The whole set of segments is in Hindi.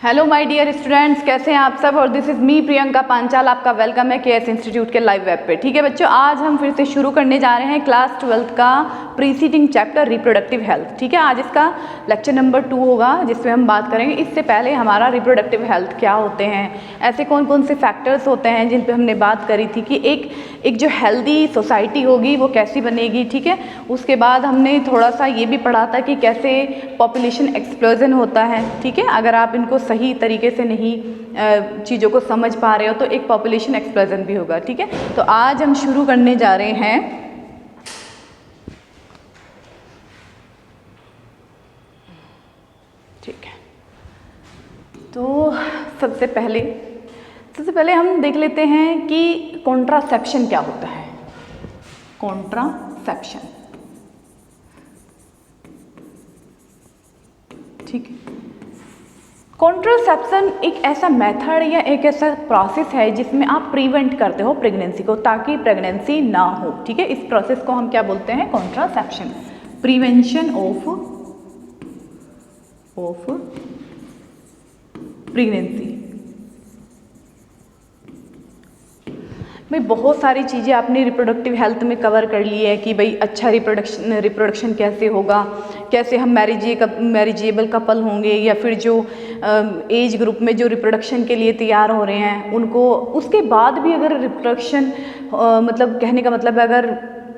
हेलो माय डियर स्टूडेंट्स, कैसे हैं आप सब। और this is me Priyanka Panchal, आपका वेलकम है केएस इंस्टीट्यूट के लाइव वेब पे। ठीक है बच्चों, आज हम फिर से शुरू करने जा रहे हैं क्लास 12th का प्रीसीडिंग चैप्टर रिप्रोडक्टिव हेल्थ। ठीक है, आज इसका लेक्चर नंबर 2 होगा जिसमें हम बात करेंगे इससे पहले हमारा रिप्रोडक्टिव हेल्थ क्या होते हैं, ऐसे कौन कौन से फैक्टर्स होते हैं जिन पर हमने बात करी थी कि एक जो हेल्दी सोसाइटी होगी वो कैसी बनेगी। ठीक है, उसके बाद हमने थोड़ा सा ये भी पढ़ा था कि कैसे पॉपुलेशन एक्सप्लोजन होता है। ठीक है, अगर आप इनको सही तरीके से नहीं चीज़ों को समझ पा रहे हो तो एक पॉपुलेशन एक्सप्लोजन भी होगा। ठीक है, तो आज हम शुरू करने जा रहे हैं ठीक है। तो सबसे पहले हम देख लेते हैं कि कॉन्ट्रासेप्शन क्या होता है। कॉन्ट्रासेप्शन, ठीक है। कॉन्ट्रासेप्शन एक ऐसा मेथड या एक ऐसा प्रोसेस है जिसमें आप प्रिवेंट करते हो प्रेगनेंसी को, ताकि प्रेगनेंसी ना हो। ठीक है, इस प्रोसेस को हम क्या बोलते हैं? Contraception, prevention of pregnancy. भाई बहुत सारी चीज़ें आपने रिप्रोडक्टिव हेल्थ में कवर कर ली है कि भाई अच्छा रिप्रोडक्शन कैसे होगा, कैसे हम मैरिजेबल कपल होंगे, या फिर जो एज ग्रुप में जो रिप्रोडक्शन के लिए तैयार हो रहे हैं उनको, उसके बाद भी अगर रिप्रोडक्शन मतलब कहने का मतलब अगर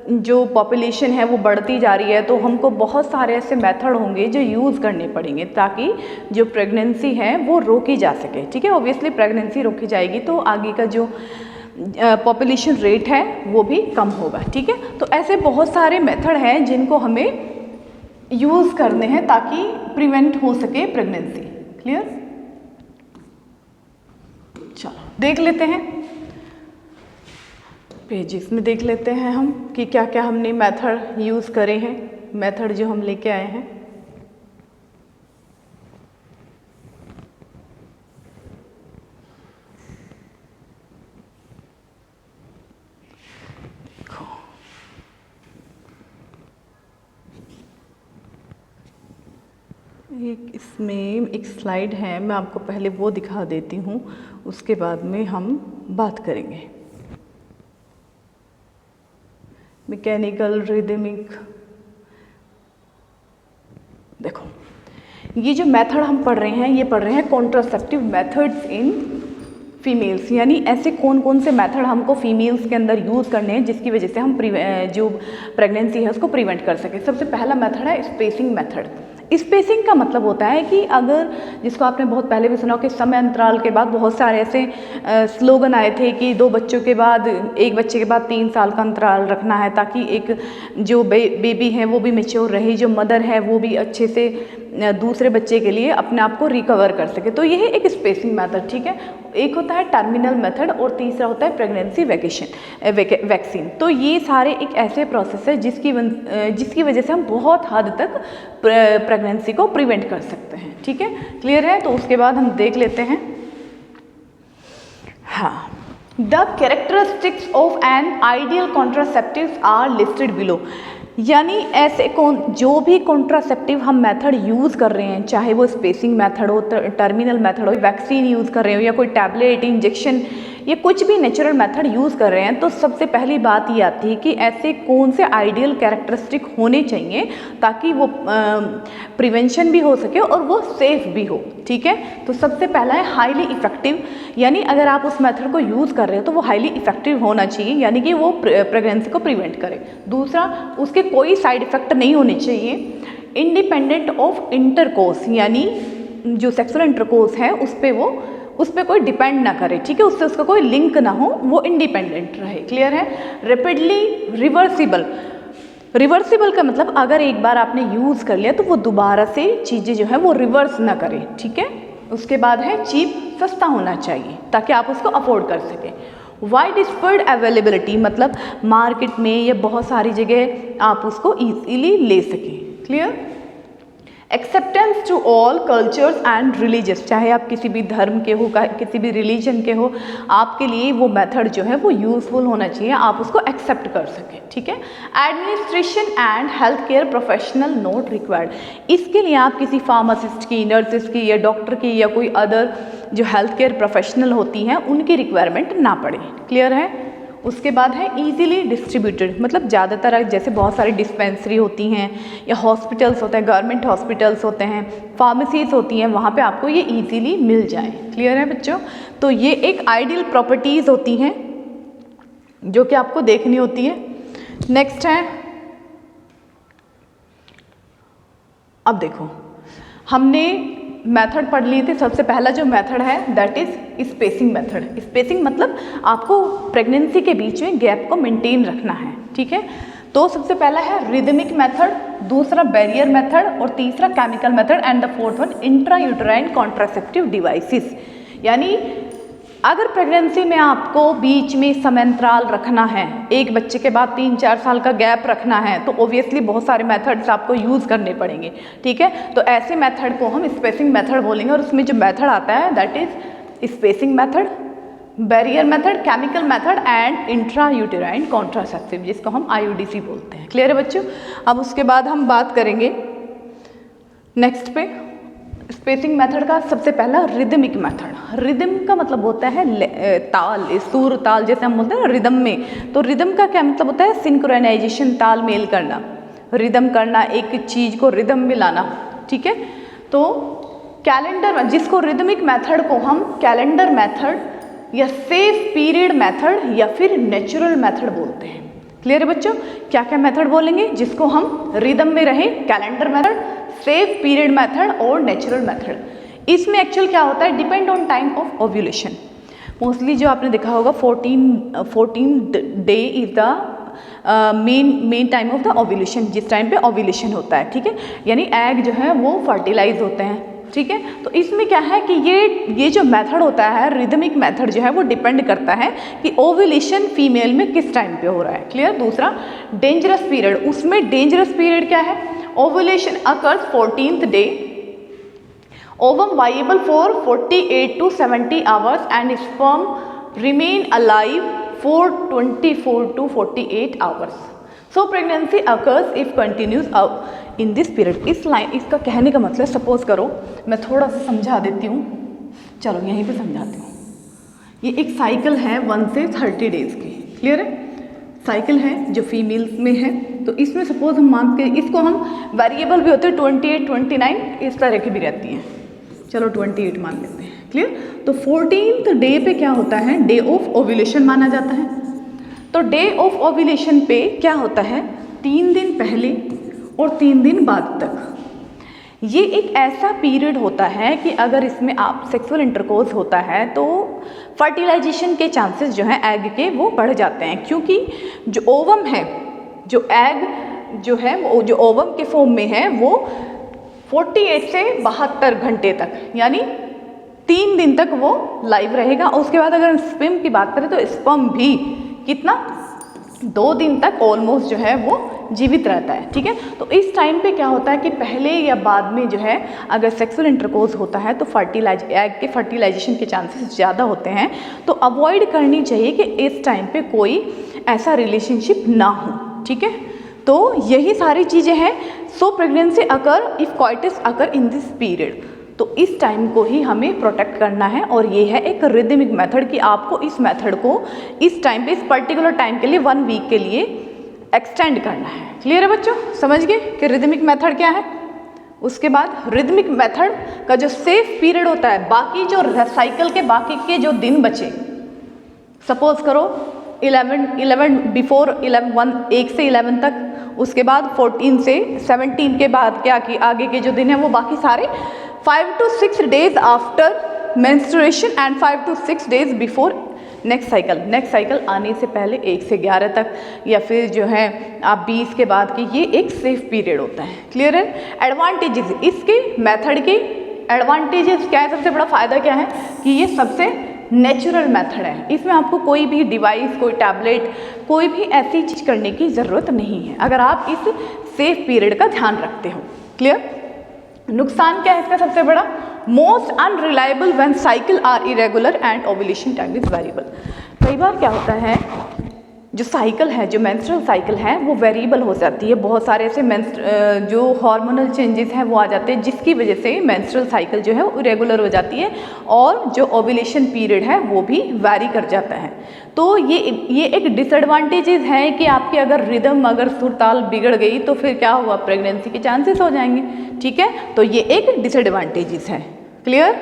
जो पॉपुलेशन है वो बढ़ती जा रही है तो हमको बहुत सारे ऐसे मेथड होंगे जो यूज़ करने पड़ेंगे ताकि जो प्रेगनेंसी है वो रोकी जा सके। ठीक है, ऑब्वियसली प्रेगनेंसी रोकी जाएगी तो आगे का जो पॉपुलेशन रेट है वो भी कम होगा। ठीक है, तो ऐसे बहुत सारे मेथड हैं जिनको हमें यूज़ करने हैं ताकि प्रिवेंट हो सके प्रेगनेंसी। क्लियर? चलो देख लेते हैं पेजेस में, देख लेते हैं हम कि क्या क्या हमने मेथड यूज़ करे हैं, मेथड जो हम लेके आए हैं। इसमें एक स्लाइड है, मैं आपको पहले वो दिखा देती हूँ, उसके बाद में हम बात करेंगे। मैकेनिकल रिदमिक, देखो ये जो मेथड हम पढ़ रहे हैं, ये पढ़ रहे हैं कॉन्ट्रासेप्टिव मेथड्स इन फीमेल्स, यानी ऐसे कौन कौन से मेथड हमको फीमेल्स के अंदर यूज़ करने हैं जिसकी वजह से हम जो प्रेगनेंसी है उसको प्रिवेंट कर सकें। सबसे पहला मेथड है स्पेसिंग मेथड। स्पेसिंग का मतलब होता है कि अगर, जिसको आपने बहुत पहले भी सुना हो कि समय अंतराल के बाद बहुत सारे ऐसे स्लोगन आए थे कि 2 बच्चों के बाद, 1 बच्चे के बाद 3 साल का अंतराल रखना है ताकि एक जो बेबी है वो भी मैच्योर रहे, जो मदर है वो भी अच्छे से दूसरे बच्चे के लिए अपने आप को रिकवर कर सके। तो यह है एक स्पेसिंग मेथड। ठीक है, एक होता है टर्मिनल मेथड और तीसरा होता है प्रेगनेंसी वैक्सीन। तो ये सारे एक ऐसे प्रोसेस है जिसकी वजह से हम बहुत हद तक प्रेगनेंसी को प्रिवेंट कर सकते हैं। ठीक है, क्लियर है? तो उसके बाद हम देख लेते हैं। हाँ, the characteristics of an ideal contraceptives are listed below. यानी ऐसे जो भी कॉन्ट्रासेप्टिव हम मेथड यूज़ कर रहे हैं, चाहे वो स्पेसिंग मेथड हो, टर्मिनल मेथड हो, वैक्सीन यूज़ कर रहे हो, या कोई टैबलेट, इंजेक्शन, ये कुछ भी नेचुरल मेथड यूज़ कर रहे हैं, तो सबसे पहली बात ये आती है कि ऐसे कौन से आइडियल कैरेक्टरिस्टिक होने चाहिए ताकि वो प्रिवेंशन भी हो सके और वो सेफ भी हो। ठीक है, तो सबसे पहला है हाईली इफेक्टिव, यानी अगर आप उस मेथड को यूज़ कर रहे हो तो वो हाईली इफेक्टिव होना चाहिए, यानी कि वो प्रेगनेंसी को प्रिवेंट करे। दूसरा, उसके कोई साइड इफ़ेक्ट नहीं होने चाहिए। इंडिपेंडेंट ऑफ इंटरकोर्स, यानी जो सेक्सुअल इंटरकोर्स है उस पर कोई डिपेंड ना करे। ठीक है, उससे उसका कोई लिंक ना हो, वो इंडिपेंडेंट रहे। क्लियर है? रैपिडली रिवर्सिबल का मतलब अगर एक बार आपने यूज़ कर लिया तो वो दोबारा से चीज़ें जो है वो रिवर्स ना करे। ठीक है, उसके बाद है चीप, सस्ता होना चाहिए ताकि आप उसको अफोर्ड कर सकें। वाइड स्प्रेड अवेलेबिलिटी, मतलब मार्केट में या बहुत सारी जगह आप उसको ईजीली ले सकें। Clear? Acceptance to all cultures and religious, चाहे आप किसी भी धर्म के हो, किसी भी रिलीजन के हो, आपके लिए वो मेथड जो है वो यूजफुल होना चाहिए, आप उसको एक्सेप्ट कर सकें, ठीक है। Administration and health care professional note required, इसके लिए आप किसी फार्मासिस्ट की, नर्सिस की या डॉक्टर की या कोई अदर जो हेल्थ केयर प्रोफेशनल होती हैं उनकी रिक्वायरमेंट ना पड़े, क्लियर है। उसके बाद है ईजीली डिस्ट्रीब्यूटेड, मतलब ज़्यादातर जैसे बहुत सारी डिस्पेंसरी होती हैं या हॉस्पिटल्स होते हैं, गवर्नमेंट हॉस्पिटल्स होते हैं, फार्मेसीज होती हैं, वहाँ पे आपको ये ईजीली मिल जाए, क्लियर है बच्चों। तो ये एक आइडियल प्रॉपर्टीज़ होती हैं जो कि आपको देखनी होती है। नेक्स्ट है, अब देखो हमने मेथड पढ़ लिए थे। सबसे पहला जो मेथड है that is spacing method. Spacing मतलब आपको प्रेगनेंसी के बीच में गैप को मेंटेन रखना है, ठीक है। तो सबसे पहला है रिदमिक मेथड, दूसरा बैरियर मेथड और तीसरा chemical method and the fourth one intrauterine contraceptive devices. यानी अगर प्रेगनेंसी में आपको बीच में समयंतराल रखना है, एक बच्चे के बाद 3-4 साल का गैप रखना है, तो ओबियसली बहुत सारे मेथड्स आपको यूज़ करने पड़ेंगे, ठीक है। तो ऐसे मेथड को हम स्पेसिंग मेथड बोलेंगे और उसमें जो मेथड आता है that is spacing method, barrier method, chemical method and intrauterine contraceptive, जिसको हम IUDC बोलते हैं, क्लियर है बच्चों। अब उसके बाद हम बात करेंगे नेक्स्ट पे स्पेसिंग मेथड का। सबसे पहला रिदमिक मेथड। रिदम का मतलब होता है ताल, सुर ताल जैसे हम बोलते हैं ना रिदम में, तो रिदम का क्या मतलब होता है? सिंक्रोनाइजेशन, तालमेल करना, रिदम करना, एक चीज़ को रिदम में लाना, ठीक है। तो कैलेंडर, जिसको रिदमिक मेथड को हम कैलेंडर मेथड या सेफ पीरियड मेथड या फिर नेचुरल मेथड बोलते हैं, क्लियर है बच्चों। क्या क्या मेथड बोलेंगे जिसको हम रिदम में रहें? Calendar method, safe period method और नेचुरल मेथड। इसमें एक्चुअल क्या होता है? Depend on time of ovulation. Mostly जो आपने देखा होगा 14 day is the main time of the ovulation, जिस टाइम पे ओव्यूलेशन होता है, ठीक है। यानी एग जो है वो फर्टिलाइज होते हैं, ठीक है। तो इसमें क्या है कि ये जो मेथड होता है रिदमिक मेथड जो है वो डिपेंड करता है कि ओव्यूलेशन फीमेल में किस टाइम पे हो रहा है, क्लियर। दूसरा डेंजरस पीरियड, उसमें डेंजरस पीरियड क्या है? Ovulation occurs 14th day, ovum viable for 48 to 70 hours and sperm remain alive for 24 to 48 hours. So pregnancy occurs if continues in this period. इस लाइन, इसका कहने का मतलब, सपोज करो मैं थोड़ा सा समझा देती हूँ, चलो यहीं पे समझाती हूँ। ये एक साइकिल है 1 से 30 डेज़ की, क्लियर है। साइकिल है जो फीमेल्स में है, तो इसमें सपोज हम मान के, इसको हम वेरिएबल भी होते हैं 28, 29 इस तरह की भी रहती हैं, चलो 28 मान लेते हैं, क्लियर। तो 14th डे पे क्या होता है? डे ऑफ ओव्यूलेशन माना जाता है। तो डे ऑफ ओव्यूलेशन पे क्या होता है? 3 दिन पहले और 3 दिन बाद तक ये एक ऐसा पीरियड होता है कि अगर इसमें आप सेक्सुअल इंटरकोर्स होता है तो फर्टिलाइजेशन के चांसेस जो हैं एग के वो बढ़ जाते हैं, क्योंकि जो ओवम है, जो एग जो है वो जो ओवम के फॉर्म में है वो 48 से 72 घंटे तक, यानी 3 दिन तक वो लाइव रहेगा। और उसके बाद अगर स्पर्म की बात करें तो स्पर्म भी कितना, 2 दिन तक ऑलमोस्ट जो है वो जीवित रहता है, ठीक है। तो इस टाइम पे क्या होता है कि पहले या बाद में जो है अगर सेक्सुअल इंटरकोर्स होता है तो एग के फर्टिलाइजेशन के चांसेस ज़्यादा होते हैं, तो अवॉइड करनी चाहिए कि इस टाइम पे कोई ऐसा रिलेशनशिप ना हो, ठीक है। तो यही सारी चीज़ें हैं। So pregnancy occur if coitus occur in this period, तो इस टाइम को ही हमें प्रोटेक्ट करना है। और ये है एक रिदमिक मेथड कि आपको इस मेथड को इस टाइम पे, इस पर्टिकुलर टाइम के लिए 1 वीक के लिए एक्सटेंड करना है, क्लियर है बच्चों। समझ गए कि रिदमिक मेथड क्या है। उसके बाद रिदमिक मेथड का जो सेफ पीरियड होता है, बाकी जो साइकिल के बाकी के जो दिन बचे, सपोज करो 11 बिफोर 1 से 11 तक, उसके बाद 14 से 17 के बाद क्या कि आगे के जो दिन है वो बाकी सारे 5 to 6 days after menstruation and 5 to 6 days before next cycle आने से पहले 1 से 11 तक, या फिर जो है आप 20 के बाद की, ये एक सेफ पीरियड होता है, क्लियर है। एडवांटेजेस, इसके मेथड के एडवांटेजेस क्या है? सबसे बड़ा फ़ायदा क्या है कि ये सबसे नेचुरल मेथड है। इसमें आपको कोई भी डिवाइस, कोई टैबलेट, कोई भी ऐसी चीज़ करने की ज़रूरत नहीं है अगर आप इस सेफ पीरियड का ध्यान रखते हो, क्लियर। नुकसान क्या है इसका सबसे बड़ा? Most unreliable when cycle are irregular and ovulation time is variable. कई बार क्या होता है, जो साइकिल है, जो मेंस्ट्रुअल साइकिल है वो वेरिएबल हो जाती है, बहुत सारे ऐसे जो हार्मोनल चेंजेस हैं वो आ जाते हैं जिसकी वजह से मेंस्ट्रुअल साइकिल जो है वो इरेगुलर हो जाती है और जो ओव्यूलेशन पीरियड है वो भी वैरी कर जाता है। तो ये एक डिसएडवांटेजेस है कि आपकी अगर रिदम, अगर सुर ताल बिगड़ गई तो फिर क्या हुआ, प्रेगनेंसी के चांसेस हो जाएंगे। ठीक है, तो ये एक डिसएडवांटेजेस है। क्लियर?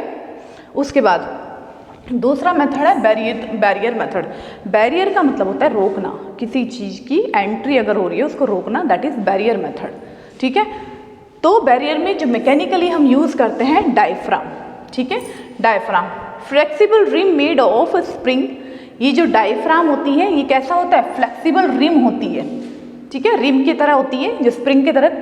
उसके बाद दूसरा मेथड है बैरियर मेथड। बैरियर का मतलब होता है रोकना, किसी चीज़ की एंट्री अगर हो रही है उसको रोकना, दैट इज बैरियर मेथड। ठीक है, तो बैरियर में जो मैकेनिकली हम यूज़ करते हैं डायफ्राम। ठीक है, diaphragm flexible rim made of spring. ये जो डायफ्राम होती है ये कैसा होता है, फ्लेक्सिबल रिम होती है। ठीक है, रिम की तरह होती है, जो स्प्रिंग की तरह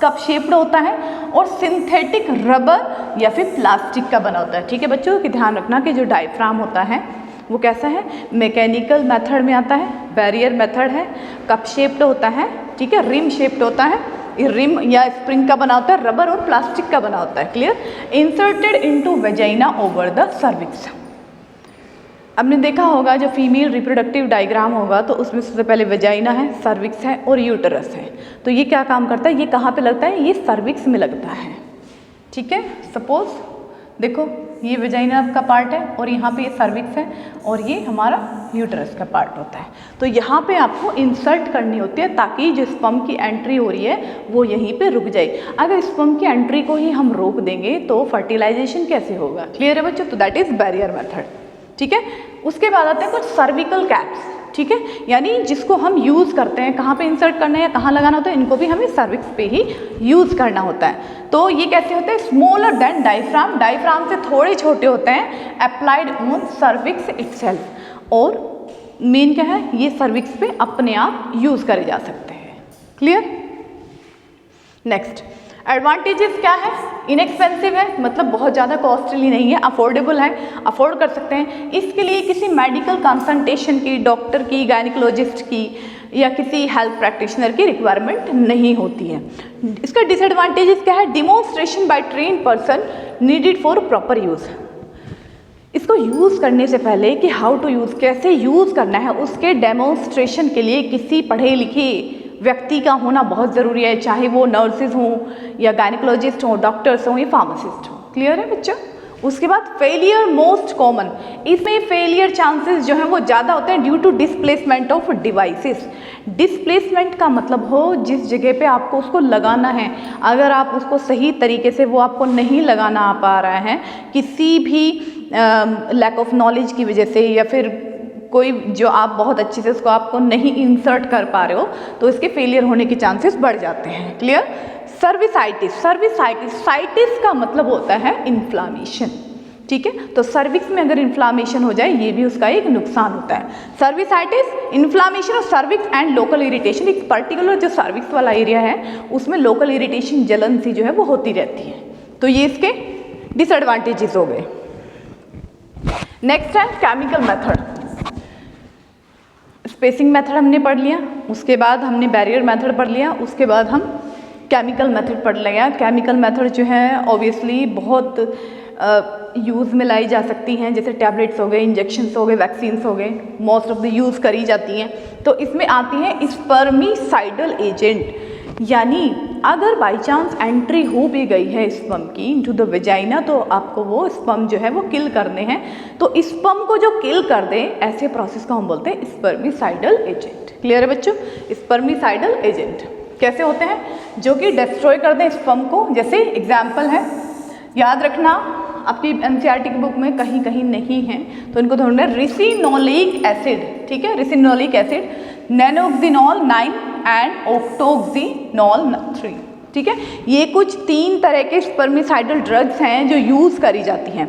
कप शेप्ड होता है और सिंथेटिक रबर या फिर प्लास्टिक का बना होता है। ठीक है बच्चों, कि ध्यान रखना कि जो डायफ्राम होता है वो कैसा है, मैकेनिकल मेथड में आता है, बैरियर मेथड है, कप शेप्ड होता है। ठीक है, रिम शेप्ड होता है, रिम या स्प्रिंग का बना होता है, रबर और प्लास्टिक का बना होता है। Clear? Inserted into vagina over the cervix. आपने देखा होगा जो फीमेल रिप्रोडक्टिव डायग्राम होगा तो उसमें सबसे पहले वेजाइना है, सर्विक्स है और यूटरस है। तो ये क्या काम करता है, ये कहाँ पे लगता है, ये सर्विक्स में लगता है। ठीक है, सपोज देखो ये वेजाइना का पार्ट है और यहाँ पे ये सर्विक्स है और ये हमारा यूटरस का पार्ट होता है। तो यहाँ पे आपको इंसर्ट करनी होती है ताकि जो स्पर्म की एंट्री हो रही है वो यहीं पे रुक जाए। अगर स्पर्म की एंट्री को ही हम रोक देंगे तो फर्टिलाइजेशन कैसे होगा? क्लियर है बच्चों? तो दैट इज बैरियर मेथड। ठीक है, उसके बाद आते हैं कुछ सर्विकल कैप्स। ठीक है, यानी जिसको हम यूज़ करते हैं, कहाँ पे इंसर्ट करना है या कहाँ लगाना होता है, इनको भी हमें सर्विक्स पे ही यूज़ करना होता है। तो ये कैसे होते हैं, स्मॉलर देन डायफ्राम, डायफ्राम से थोड़े छोटे होते हैं, अप्लाइड ऑन सर्विक्स इटसेल्फ। और मेन क्या है, ये सर्विक्स पे अपने आप यूज़ करे जा सकते हैं। क्लियर? नेक्स्ट, एडवांटेजेस क्या है, इनएक्सपेंसिव है, मतलब बहुत ज़्यादा कॉस्टली नहीं है, अफोर्डेबल है, अफोर्ड कर सकते हैं। इसके लिए किसी मेडिकल कंसल्टेशन की, डॉक्टर की, गायनिकोलॉजिस्ट की या किसी हेल्थ प्रैक्टिशनर की रिक्वायरमेंट नहीं होती है। इसका डिसएडवांटेजेस क्या है, demonstration by trained person needed for proper use. इसको यूज़ करने से पहले कि हाउ टू यूज़, कैसे यूज़ करना है, उसके डेमोन्स्ट्रेशन के लिए किसी पढ़े लिखे व्यक्ति का होना बहुत ज़रूरी है, चाहे वो नर्सेज हों या गायनिकोलॉजिस्ट हों, डॉक्टर्स हों या फार्मासिस्ट हों। क्लियर है बच्चों? उसके बाद फेलियर मोस्ट कॉमन, इसमें फेलियर चांसेस जो हैं वो ज़्यादा होते हैं due to displacement of devices. Displacement का मतलब हो जिस जगह पे आपको उसको लगाना है, अगर आप उसको सही तरीके से वो आपको नहीं लगाना आ पा रहा है, किसी भी लैक ऑफ नॉलेज की वजह से या फिर कोई जो आप बहुत अच्छे से उसको आपको नहीं इंसर्ट कर पा रहे हो, तो इसके फेलियर होने के चांसेस बढ़ जाते हैं। क्लियर? सर्विसाइटिस, साइटिस का मतलब होता है इन्फ्लामेशन। ठीक है, तो सर्विक्स में अगर इन्फ्लामेशन हो जाए ये भी उसका एक नुकसान होता है। सर्विसाइटिस, इन्फ्लामेशन और सर्विक्स एंड लोकल इरिटेशन। एक पर्टिकुलर जो सर्विक्स वाला एरिया है उसमें लोकल इरिटेशन, जलन सी जो है वो होती रहती है। तो ये इसके डिसएडवांटेजेस हो गए। नेक्स्ट है केमिकल मेथड। स्पेसिंग मेथड हमने पढ़ लिया, उसके बाद हमने बैरियर मेथड पढ़ लिया, उसके बाद हम केमिकल मेथड पढ़ लिया। केमिकल मेथड जो है ऑब्वियसली बहुत यूज़ में लाई जा सकती हैं, जैसे टैबलेट्स हो गए, इंजेक्शंस हो गए, वैक्सीन्स हो गए, मोस्ट ऑफ द यूज़ करी जाती हैं। तो इसमें आती हैं स्पर्मिसाइडल एजेंट, यानी अगर बाई चांस एंट्री हो भी गई है स्पर्म की इनटू द वेजाइना तो आपको वो स्पर्म जो है वो किल करने हैं। तो स्पर्म को जो किल कर दे ऐसे प्रोसेस को हम बोलते हैं स्पर्मिसाइडल एजेंट। क्लियर है बच्चों? स्पर्मिसाइडल एजेंट कैसे होते हैं, जो कि डिस्ट्रॉय कर दें स्पर्म को। जैसे एग्जाम्पल है, याद रखना आपकी एनसीईआरटी की बुक में कहीं कहीं नहीं है तो इनको ढूंढना है, रिसिनोलिक एसिड। ठीक है, रिसिनोलिक एसिड, नैनोक्सिनॉल 9 एंड ऑक्टोक्सिनॉल 3। ठीक है, ये कुछ 3 तरह के स्पर्मिसाइडल ड्रग्स हैं जो यूज़ करी जाती हैं।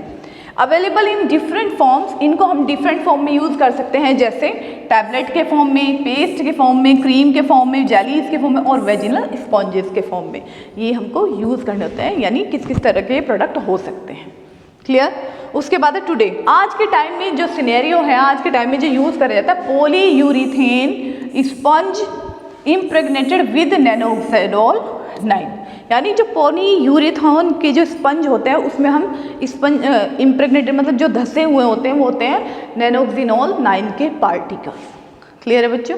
अवेलेबल इन डिफरेंट फॉर्म्स, इनको हम डिफरेंट फॉर्म में यूज़ कर सकते हैं, जैसे टैबलेट के फॉर्म में, पेस्ट के फॉर्म में, क्रीम के फॉर्म में, जेलीज के फॉर्म में और वेजिनल स्पॉन्जेस के फॉर्म में। ये हमको यूज़ करने होते हैं, यानी किस किस तरह के प्रोडक्ट हो सकते हैं। क्लियर? उसके बाद है टुडे, आज के टाइम में जो सिनेरियो है, आज के टाइम में जो यूज़ करा जाता है, पॉलीयूरिथेन स्पंज इम्प्रेग्नेटेड विद नैनोक्सिनॉल 9। यानी जो पॉलीयूरेथॉन के जो स्पंज होते हैं उसमें हम स्पंज इम्प्रेग्नेटेड मतलब जो धसे हुए होते हैं वो होते हैं नैनोक्सिनोल 9 के पार्टिकल्स। क्लियर है बच्चों,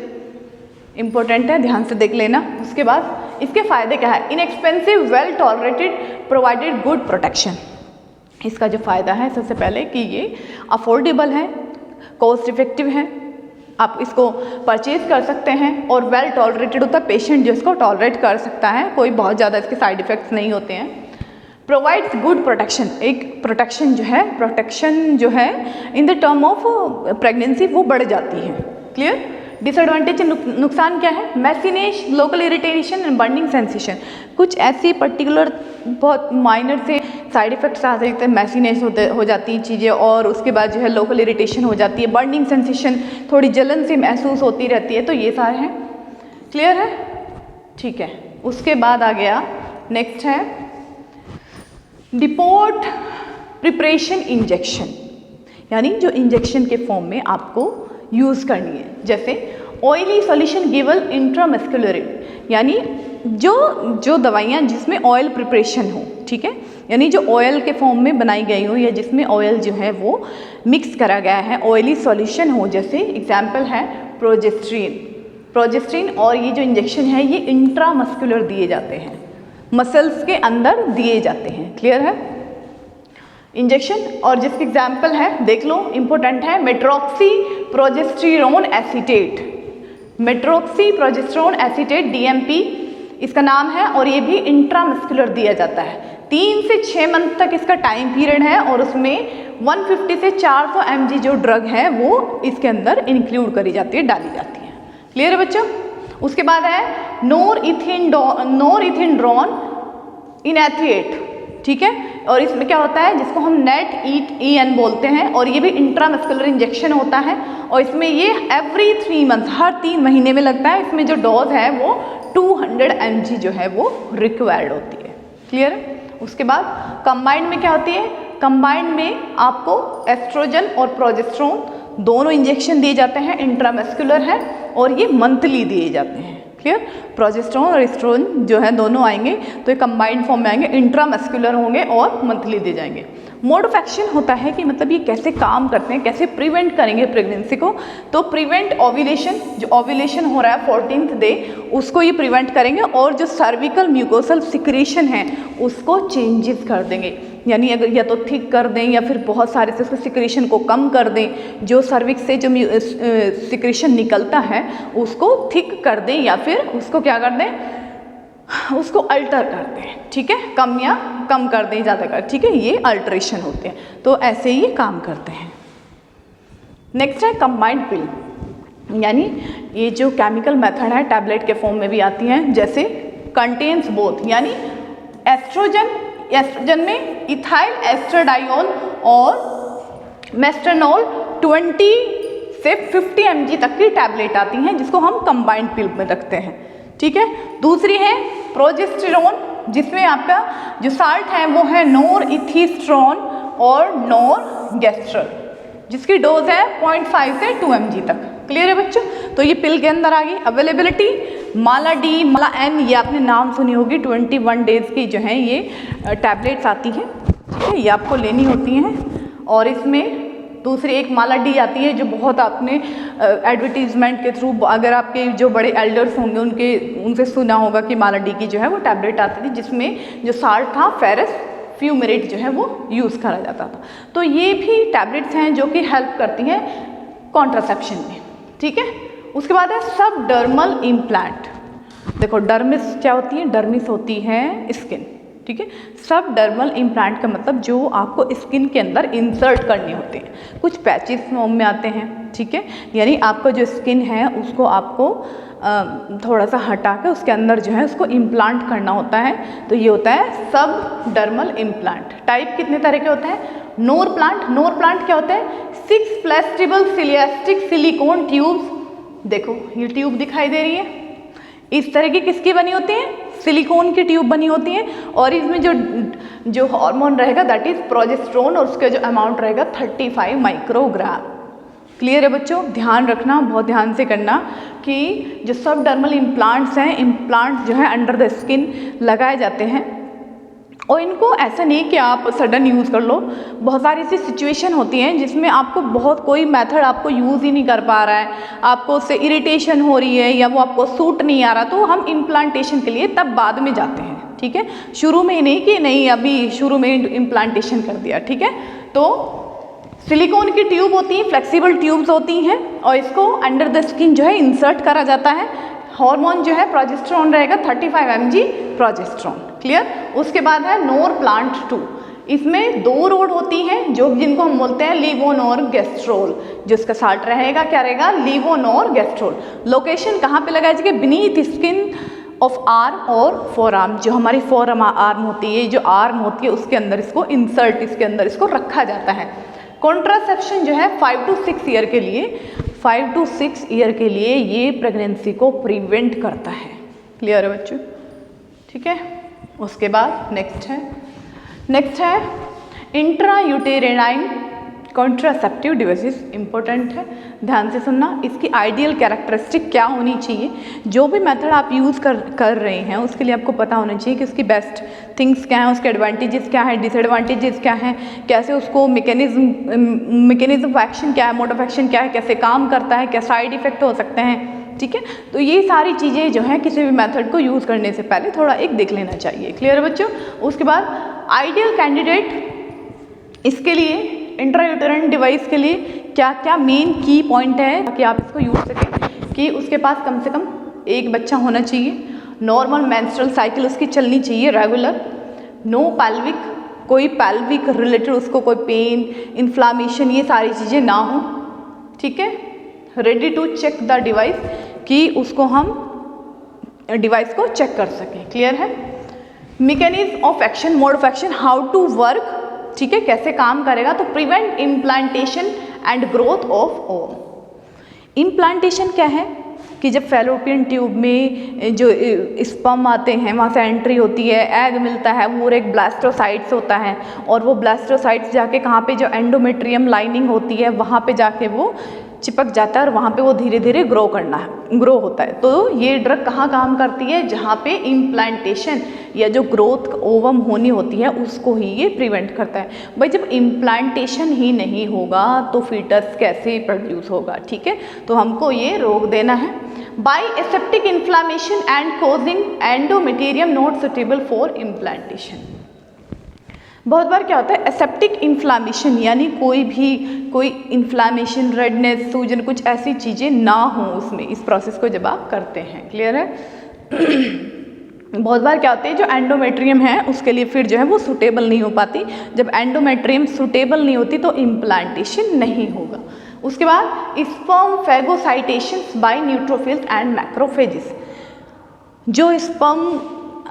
इंपॉर्टेंट है, ध्यान से देख लेना। उसके बाद इसके फायदे क्या है, inexpensive, well tolerated, provided good protection. इसका जो फ़ायदा है सबसे पहले कि ये अफोर्डेबल है, कॉस्ट इफेक्टिव है, आप इसको परचेज कर सकते हैं और वेल टॉलरेटेड होता है, पेशेंट जो इसको टॉलरेट कर सकता है, कोई बहुत ज़्यादा इसके साइड इफ़ेक्ट्स नहीं होते हैं। प्रोवाइड्स गुड प्रोटेक्शन, एक प्रोटेक्शन जो है in the term of pregnancy वो बढ़ जाती है। क्लियर। डिसएडवांटेज, नुकसान क्या है, मैसिनेश, local irritation and burning sensation. कुछ ऐसी पर्टिकुलर बहुत माइनर से साइड इफेक्ट्स आ सकते हैं, मैसिनेश हो जाती हैं चीज़ें, और उसके बाद जो है लोकल इरिटेशन हो जाती है, बर्निंग सेंसेशन, थोड़ी जलन सी महसूस होती रहती है, तो ये सारे हैं। क्लियर है, ठीक है। उसके बाद आ गया नेक्स्ट है डिपोर्ट प्रिपरेशन इंजेक्शन, यानी जो इंजेक्शन के फॉर्म में आपको यूज़ करनी है। जैसे ऑयली सॉल्यूशन गिवन इंट्रामस्कुलर, यानी जो दवाइयाँ जिसमें ऑयल प्रिपरेशन हो, ठीक है, यानी जो ऑयल के फॉर्म में बनाई गई हो या जिसमें ऑयल जो है वो मिक्स करा गया है, ऑयली सॉल्यूशन हो। जैसे एग्जाम्पल है प्रोजेस्ट्रीन, और ये जो इंजेक्शन है ये इंट्रामस्कुलर दिए जाते हैं, मसल्स के अंदर दिए जाते हैं। क्लियर है इंजेक्शन। और जिसके एग्जाम्पल है देख लो, इंपॉर्टेंट है medroxy progesterone acetate, medroxy progesterone acetate DMP इसका नाम है, और ये भी इंट्रामस्कुलर दिया जाता है। 3 से 6 मंथ तक इसका टाइम पीरियड है, और उसमें 150 से 400 mg जो ड्रग है वो इसके अंदर इंक्लूड करी जाती है, डाली जाती है। क्लियर है बच्चों। उसके बाद है नोरइथिनड्रोन इनएथिएट, ठीक है, और इसमें क्या होता है, जिसको हम NET बोलते हैं, और ये भी इंट्रामस्कुलर इंजेक्शन होता है, और इसमें ये एवरी 3 मंथ, हर 3 महीने में लगता है। इसमें जो डोज है वो 200 mg जो है वो रिक्वायर्ड होती है। क्लियर है। उसके बाद कंबाइंड में क्या होती है, कंबाइंड में आपको एस्ट्रोजन और प्रोजेस्टेरोन दोनों इंजेक्शन दिए जाते हैं, इंट्रामस्कुलर है, और ये मंथली दिए जाते हैं। क्लियर। प्रोजेस्टेरोन और एस्ट्रोजन जो है दोनों आएंगे तो ये कंबाइंड फॉर्म में आएंगे, इंट्रामस्कुलर होंगे और मंथली दे जाएंगे। मोड ऑफ एक्शन होता है कि मतलब ये कैसे काम करते हैं, कैसे प्रिवेंट करेंगे प्रेगनेंसी को, तो प्रिवेंट ओव्यूलेशन, जो ओव्यूलेशन हो रहा है 14th डे उसको ये प्रिवेंट करेंगे, और जो सर्विकल म्यूकोसल सिक्रीशन है उसको चेंजेस कर देंगे, यानी अगर या तो थिक कर दें या फिर बहुत सारे से उसको सिक्रीशन को कम कर दें। जो सर्विक्स से जो सिक्रीशन निकलता है उसको थिक कर दें, या फिर उसको क्या कर दें, उसको अल्टर कर दें, ठीक है, कम कर दें, ज़्यादा कर, ठीक है, ये अल्ट्रेशन होते हैं। तो ऐसे ही ये काम करते हैं। नेक्स्ट है कंबाइंड पिल, यानी ये जो केमिकल मेथड है टैबलेट के फॉर्म में भी आती हैं, जैसे कंटेन्स बोथ, यानी एस्ट्रोजन में इथाइल एस्ट्राडायोल और मेस्टेनॉल 20 से 50 mg तक की टैबलेट आती हैं, जिसको हम कंबाइंड पिल में रखते हैं। ठीक है। दूसरी है प्रोजेस्टेरोन, जिसमें आपका जो साल्ट है वो है नोरइथिस्ट्रोन और नोरगेस्ट्रल, जिसकी डोज है 0.5 से 2 mg तक। क्लियर है बच्चों। तो ये पिल के अंदर आ गई। अवेलेबिलिटी माला डी, माला एन, ये आपने नाम सुनी होगी। 21 डेज की जो है ये टैबलेट्स आती हैं, ठीक है, ये आपको लेनी होती हैं। और इसमें दूसरी एक माला डी आती है, जो बहुत आपने एडवर्टीजमेंट के थ्रू, अगर आपके जो बड़े एल्डर्स होंगे उनसे सुना होगा कि माला डी की जो है वो टैबलेट आती थी, जिसमें जो साल्ट था फेरस फ्यूमेरेट जो है वो यूज़ करा जाता था। तो ये भी टैबलेट्स हैं जो कि हेल्प करती हैं कॉन्ट्रासेप्शन में। ठीक है। उसके बाद है सब डर्मल इम्प्लांट। देखो डर्मिस क्या होती है, डर्मिस होती है स्किन, ठीक है। सब डर्मल इम्प्लांट का मतलब जो आपको स्किन के अंदर इंसर्ट करने होते हैं, कुछ पैचेस फॉर्म में आते हैं, ठीक है, यानी आपका जो स्किन है उसको आपको थोड़ा सा हटा के उसके अंदर जो है उसको इम्प्लांट करना होता है। तो ये होता है सब डर्मल इम्प्लांट। टाइप कितने तरह के होते हैं? नोर प्लांट। नोर प्लांट क्या होता है? 6 प्लास्टिबल सिलियास्टिक सिलिकॉन ट्यूब्स। देखो ये ट्यूब दिखाई दे रही है, इस तरह की किसकी बनी होती हैं? सिलिकॉन की ट्यूब बनी होती हैं। और इसमें जो हार्मोन रहेगा दैट इज प्रोजेस्टेरोन, और उसका जो अमाउंट रहेगा 35 माइक्रोग्राम। क्लियर है बच्चों? ध्यान रखना, बहुत ध्यान से करना कि जो सबडर्मल इम्प्लांट्स हैं, इम्प्लांट जो है अंडर द स्किन लगाए जाते हैं और इनको ऐसा नहीं कि आप सडन यूज़ कर लो। बहुत सारी ऐसी सिचुएशन होती हैं जिसमें आपको बहुत कोई मेथड आपको यूज़ ही नहीं कर पा रहा है, आपको उससे इरिटेशन हो रही है या वो आपको सूट नहीं आ रहा, तो हम इम्प्लांटेशन के लिए तब बाद में जाते हैं, ठीक है? शुरू में ही नहीं कि नहीं अभी शुरू में इम्प्लांटेशन कर दिया, ठीक है? तो सिलिकॉन की ट्यूब होती हैं, फ्लेक्सिबल ट्यूब्स होती हैं और इसको अंडर द स्किन जो है इंसर्ट करा जाता है। हार्मोन जो है प्रोजेस्टेरॉन रहेगा 35 mg प्रोजेस्टेरॉन, क्लियर? उसके बाद है नोरप्लांट 2, इसमें 2 रोड होती हैं जो जिनको हम बोलते हैं लीवोनोरगेस्ट्रोल, जिसका साल्ट रहेगा क्या रहेगा? लीवोनोरगेस्ट्रोल। लोकेशन कहाँ पे लगाई जाएगी? बीनीथ स्किन ऑफ आर्म और फोर आर्म, जो हमारी फोर आर्म होती है, जो आर्म होती है उसके अंदर इसको इंसर्ट, इसके अंदर इसको रखा जाता है। कॉन्ट्रासेप्शन जो है 5 to 6 ईयर के लिए, 5 to 6 ईयर के लिए ये प्रेगनेंसी को प्रिवेंट करता है। क्लियर है बच्चों? ठीक है। उसके बाद नेक्स्ट है इंट्रायूटेराइन कॉन्ट्रासेप्टिव डिवाइसेस। इंपॉर्टेंट है, ध्यान से सुनना। इसकी आइडियल कैरेक्टरिस्टिक क्या होनी चाहिए? जो भी मेथड आप यूज़ कर रहे हैं उसके लिए आपको पता होना चाहिए कि उसकी बेस्ट थिंग्स क्या हैं, उसके एडवांटेजेस क्या हैं, डिसएडवांटेजेस क्या हैं, कैसे उसको मैकेनिज्म ऑफ एक्शन क्या है, मोड ऑफ एक्शन क्या है, कैसे काम करता है, क्या साइड इफेक्ट हो सकते हैं, ठीक है? तो ये सारी चीज़ें जो हैं किसी भी मेथड को यूज़ करने से पहले थोड़ा एक देख लेना चाहिए। क्लियर है बच्चों? उसके बाद आइडियल कैंडिडेट इसके लिए इंट्रायूटेराइन डिवाइस के लिए क्या क्या मेन की पॉइंट है ताकि आप इसको यूज सकें कि उसके पास कम से कम एक बच्चा होना चाहिए, नॉर्मल मेंस्ट्रुअल साइकिल उसकी चलनी चाहिए रेगुलर, नो पैल्विक, कोई पैल्विक रिलेटेड उसको कोई पेन, इन्फ्लामेशन, ये सारी चीज़ें ना हो, ठीक है? Ready to check the device, कि उसको हम डिवाइस को चेक कर सकें। क्लियर है? Mechanism of action, mode of action, how to work, ठीक है, कैसे काम करेगा, तो prevent implantation and growth of ovum. Implantation क्या है कि जब फैलोपियन ट्यूब में जो स्पर्म आते हैं वहाँ से एंट्री होती है, एग मिलता है, वो एक ब्लास्टोसाइट्स होता है और वो ब्लास्टोसाइट्स जाके कहाँ पे जो एंडोमेट्रियम लाइनिंग होती है वहाँ पे जाके वो चिपक जाता है और वहाँ पे वो धीरे धीरे ग्रो होता है। तो ये ड्रग कहाँ काम करती है? जहाँ पे इम्प्लांटेशन या जो ग्रोथ ओवम होनी होती है उसको ही ये प्रिवेंट करता है। भाई जब इम्प्लांटेशन ही नहीं होगा तो फीटस कैसे प्रोड्यूस होगा, ठीक है? तो हमको ये रोक देना है। By aseptic inflammation and causing endometrium not suitable for implantation. बहुत बार क्या होता है, एसेप्टिक इन्फ्लामेशन यानी कोई इन्फ्लामेशन, रेडनेस, सूजन, कुछ ऐसी चीज़ें ना हो उसमें, इस प्रोसेस को जब आप करते हैं। क्लियर है? बहुत बार क्या होता है, जो एंडोमेट्रियम है उसके लिए फिर जो है वो सूटेबल नहीं हो पाती। जब एंडोमेट्रियम सूटेबल नहीं होती तो इम्प्लांटेशन नहीं होगा। उसके बाद sperm phagocytation by neutrophils and macrophages. जो स्पर्म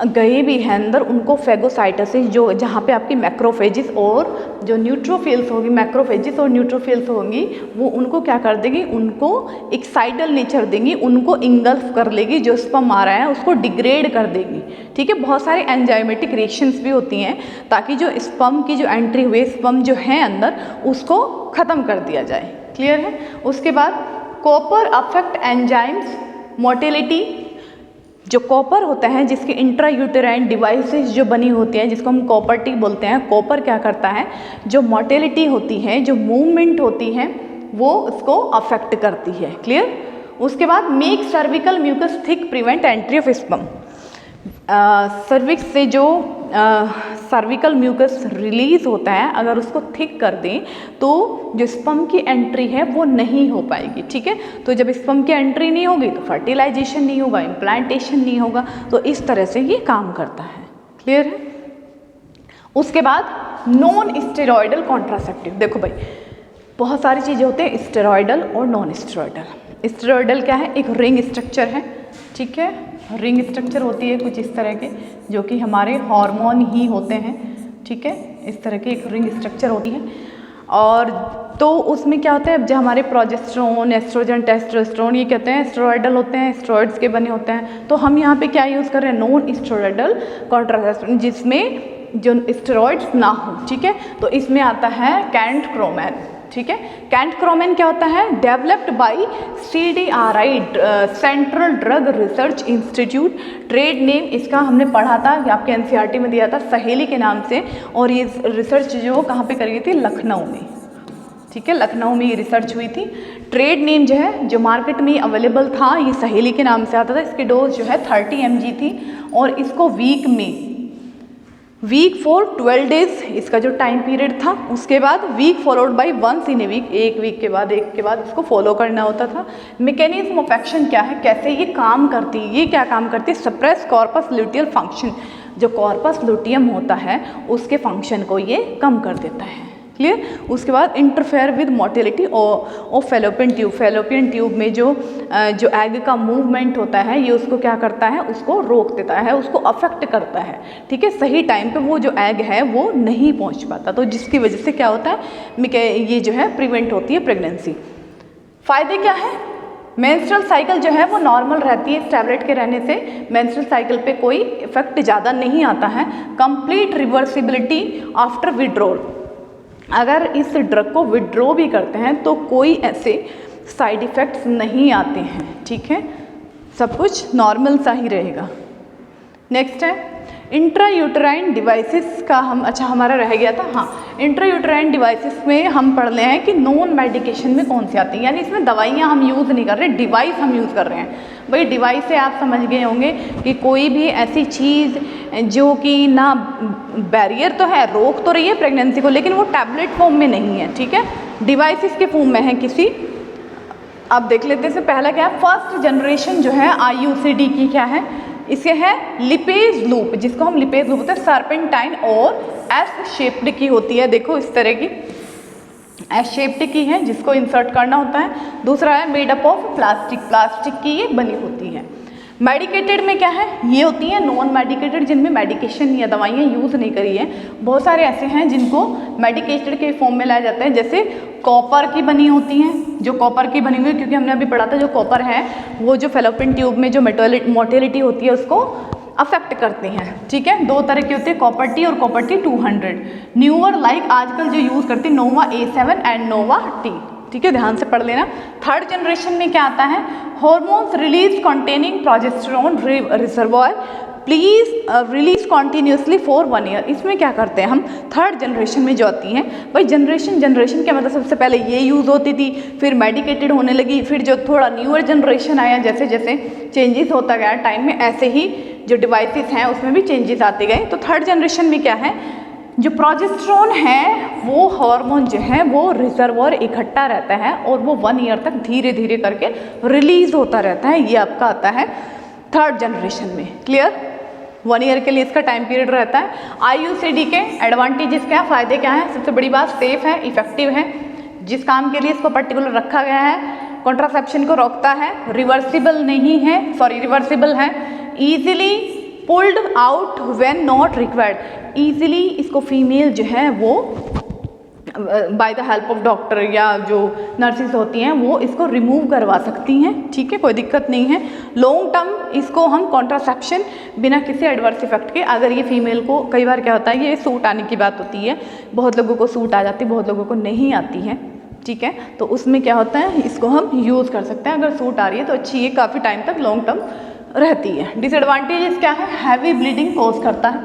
गए भी हैं अंदर उनको फैगोसाइटोसिस, जो जहाँ पे आपकी मैक्रोफेजिस और जो न्यूट्रोफिल्स होगी, मैक्रोफेजिस और न्यूट्रोफिल्स होंगी, वो उनको क्या कर देगी, उनको एक्साइटल नेचर देंगी, उनको इंगल्फ कर लेगी, जो स्पर्म आ रहा है उसको डिग्रेड कर देगी, ठीक है? बहुत सारे एंजाइमेटिक रिएक्शंस भी होती हैं ताकि जो स्पर्म की जो एंट्री हुए स्पर्म जो है अंदर उसको ख़त्म कर दिया जाए। क्लियर है? उसके बाद कॉपर अफेक्ट एंजाइम्स मोटिलिटी। जो कॉपर होता है जिसके इंट्रायूटेराइन डिवाइसेस जो बनी होती हैं जिसको हम कॉपर टी बोलते हैं, कॉपर क्या करता है, जो मोटिलिटी होती है, जो मूवमेंट होती है वो उसको अफेक्ट करती है। क्लियर? उसके बाद make cervical mucus thick prevent entry of sperm. Cervix से जो सर्विकल म्यूकस रिलीज होता है अगर उसको थिक कर दें तो जो स्पर्म की एंट्री है वो नहीं हो पाएगी, ठीक है? तो जब स्पर्म की एंट्री नहीं होगी तो फर्टिलाइजेशन नहीं होगा, इम्प्लांटेशन नहीं होगा। तो इस तरह से ये काम करता है। क्लियर है? उसके बाद नॉन स्टेरॉयडल कॉन्ट्रासेप्टिव। देखो भाई बहुत सारी चीज़ें होती हैं स्टेरॉयडल और नॉन स्टेरॉयडल। स्टेरॉयडल क्या है? एक रिंग स्ट्रक्चर है, ठीक है? रिंग स्ट्रक्चर होती है कुछ इस तरह के जो कि हमारे हार्मोन ही होते हैं, ठीक है? इस तरह की एक रिंग स्ट्रक्चर होती है और तो उसमें क्या होता है, जो हमारे प्रोजेस्टेरोन, एस्ट्रोजन, टेस्टोस्टेरोन ये कहते हैं स्टेरॉयडल होते हैं, स्टेरॉइड्स के बने होते हैं। तो हम यहाँ पे क्या यूज़ कर रहे हैं? नॉन स्टेरॉयडल कॉन्ट्रासेप्टिव जिसमें जो स्टेरॉइड्स ना हो, ठीक है? तो इसमें आता है कैंटक्रोमैन, ठीक है। कैंटक्रोमेन क्या होता है? Developed by CDRI central drug research institute. Trade name इसका हमने पढ़ा था, ये आपके NCERT में दिया था सहेली के नाम से, और ये रिसर्च जो कहाँ पे करी गई थी? लखनऊ में, ठीक है, लखनऊ में ये रिसर्च हुई थी। ट्रेड नेम जो है जो मार्केट में अवेलेबल था ये सहेली के नाम से आता था। इसकी डोज जो है 30 mg थी और इसको वीक फॉर 12 डेज इसका जो टाइम पीरियड था, उसके बाद week followed by once in a week, एक वीक के बाद इसको फॉलो करना होता था। मैकेनिज्म ऑफ एक्शन क्या है, कैसे ये काम करती है? ये क्या काम करती है? सप्रेस कॉर्पस ल्यूटियल फंक्शन, जो कॉर्पस लुटियम होता है उसके फंक्शन को ये कम कर देता है। क्लियर? उसके बाद interfere with motility of fallopian tube. Fallopian tube में जो एग का मूवमेंट होता है ये उसको क्या करता है? उसको रोक देता है, उसको अफेक्ट करता है, ठीक है। सही टाइम पे वो जो एग है वो नहीं पहुंच पाता, तो जिसकी वजह से क्या होता है? ये जो है प्रिवेंट होती है प्रेगनेंसी। फ़ायदे क्या है? मेंस्ट्रुअल साइकिल जो है वो नॉर्मल रहती है, इस टैबलेट के रहने से मेंस्ट्रुअल साइकिल पे कोई इफेक्ट ज़्यादा नहीं आता है। कंप्लीट रिवर्सिबिलिटी आफ्टर विड्रॉल, अगर इस ड्रग को विड्रॉ भी करते हैं तो कोई ऐसे साइड इफ़ेक्ट्स नहीं आते हैं, ठीक है, सब कुछ नॉर्मल सा ही रहेगा। नेक्स्ट है इंट्रायूटराइन डिवाइसेस का हमारा रह गया था। हाँ, इंट्रायूटराइन डिवाइसेस में हम पढ़ रहे हैं कि नॉन मेडिकेशन में कौन सी आती है, यानी इसमें दवाइयाँ हम यूज़ नहीं कर रहे, डिवाइस हम यूज़ कर रहे हैं। भाई डिवाइस से आप समझ गए होंगे कि कोई भी ऐसी चीज़ जो कि ना बैरियर तो है, रोक तो रही है प्रेगनेंसी को, लेकिन वो टैबलेट फॉर्म में नहीं है, ठीक है, डिवाइसेस के फॉर्म में है किसी। अब देख लेते हैं, पहला क्या है? फर्स्ट जनरेशन जो है IUCD की क्या है? इसे है लिपेज लूप, जिसको हम लिपेज लूप बोलते हैं, सर्पेंटाइन और एस शेप्ड की होती है। देखो इस तरह की एस शेप्ड की है जिसको इंसर्ट करना होता है। दूसरा है मेड अप ऑफ प्लास्टिक की ये बनी होती है। मेडिकेटेड में क्या है? ये होती है नॉन मेडिकेटेड, जिनमें मेडिकेशन या दवाइयाँ यूज़ नहीं करी है। बहुत सारे ऐसे हैं जिनको मेडिकेटेड के फॉर्म में लाया जाता है, जैसे कॉपर की बनी होती हैं, जो कॉपर की बनी हुई, क्योंकि हमने अभी पढ़ा था जो कॉपर है वो जो फेलोपियन ट्यूब में जो मोटिलिटी होती है उसको अफेक्ट करते हैं, ठीक है। दो तरह की होती है, कॉपर टी और कॉपर टी 200। न्यूअर लाइक आजकल जो यूज़ करते हैं नोवा A7 एंड नोवा टी, ठीक है, ध्यान से पढ़ लेना। थर्ड जनरेशन में क्या आता है? Hormones release containing progesterone reservoir please release continuously for 1 year. इसमें क्या करते हैं हम? थर्ड जनरेशन में जो आती हैं, भाई जनरेशन क्या मतलब, सबसे पहले ये यूज़ होती थी, फिर मेडिकेटेड होने लगी, फिर जो थोड़ा न्यूअर जनरेशन आया, जैसे जैसे चेंजेस होता गया टाइम में, ऐसे ही जो डिवाइसेस हैं उसमें भी चेंजेस आते गए। तो थर्ड जनरेशन में क्या है? जो प्रोजेस्टेरोन है वो हार्मोन जो है वो रिजर्वॉयर इकट्ठा रहता है और वो 1 ईयर तक धीरे धीरे करके रिलीज होता रहता है। ये आपका आता है थर्ड जनरेशन में। क्लियर? 1 ईयर के लिए इसका टाइम पीरियड रहता है। IUCD के एडवांटेजेस क्या है, फ़ायदे क्या हैं? सबसे बड़ी बात, सेफ है, इफेक्टिव है, जिस काम के लिए इसको पर्टिकुलर रखा गया है, कॉन्ट्रासेप्शन को रोकता है, रिवर्सिबल है, easily pulled out when not required. Easily इसको फीमेल जो है वो by the help of doctor या जो नर्सिस होती हैं वो इसको रिमूव करवा सकती हैं, ठीक है, कोई दिक्कत नहीं है। लॉन्ग टर्म इसको हम कॉन्ट्रासेप्शन बिना किसी एडवर्स इफेक्ट के, अगर ये फीमेल को, कई बार क्या होता है ये सूट आने की बात होती है, बहुत लोगों को सूट आ जाती है, बहुत लोगों को नहीं आती है, ठीक है, तो उसमें क्या होता है इसको हम यूज़ कर सकते हैं। अगर सूट आ रही है तो अच्छी, ये काफ़ी टाइम तक लॉन्ग टर्म रहती है। डिसएडवांटेजेस क्या है? हैवी ब्लीडिंग कॉज करता है,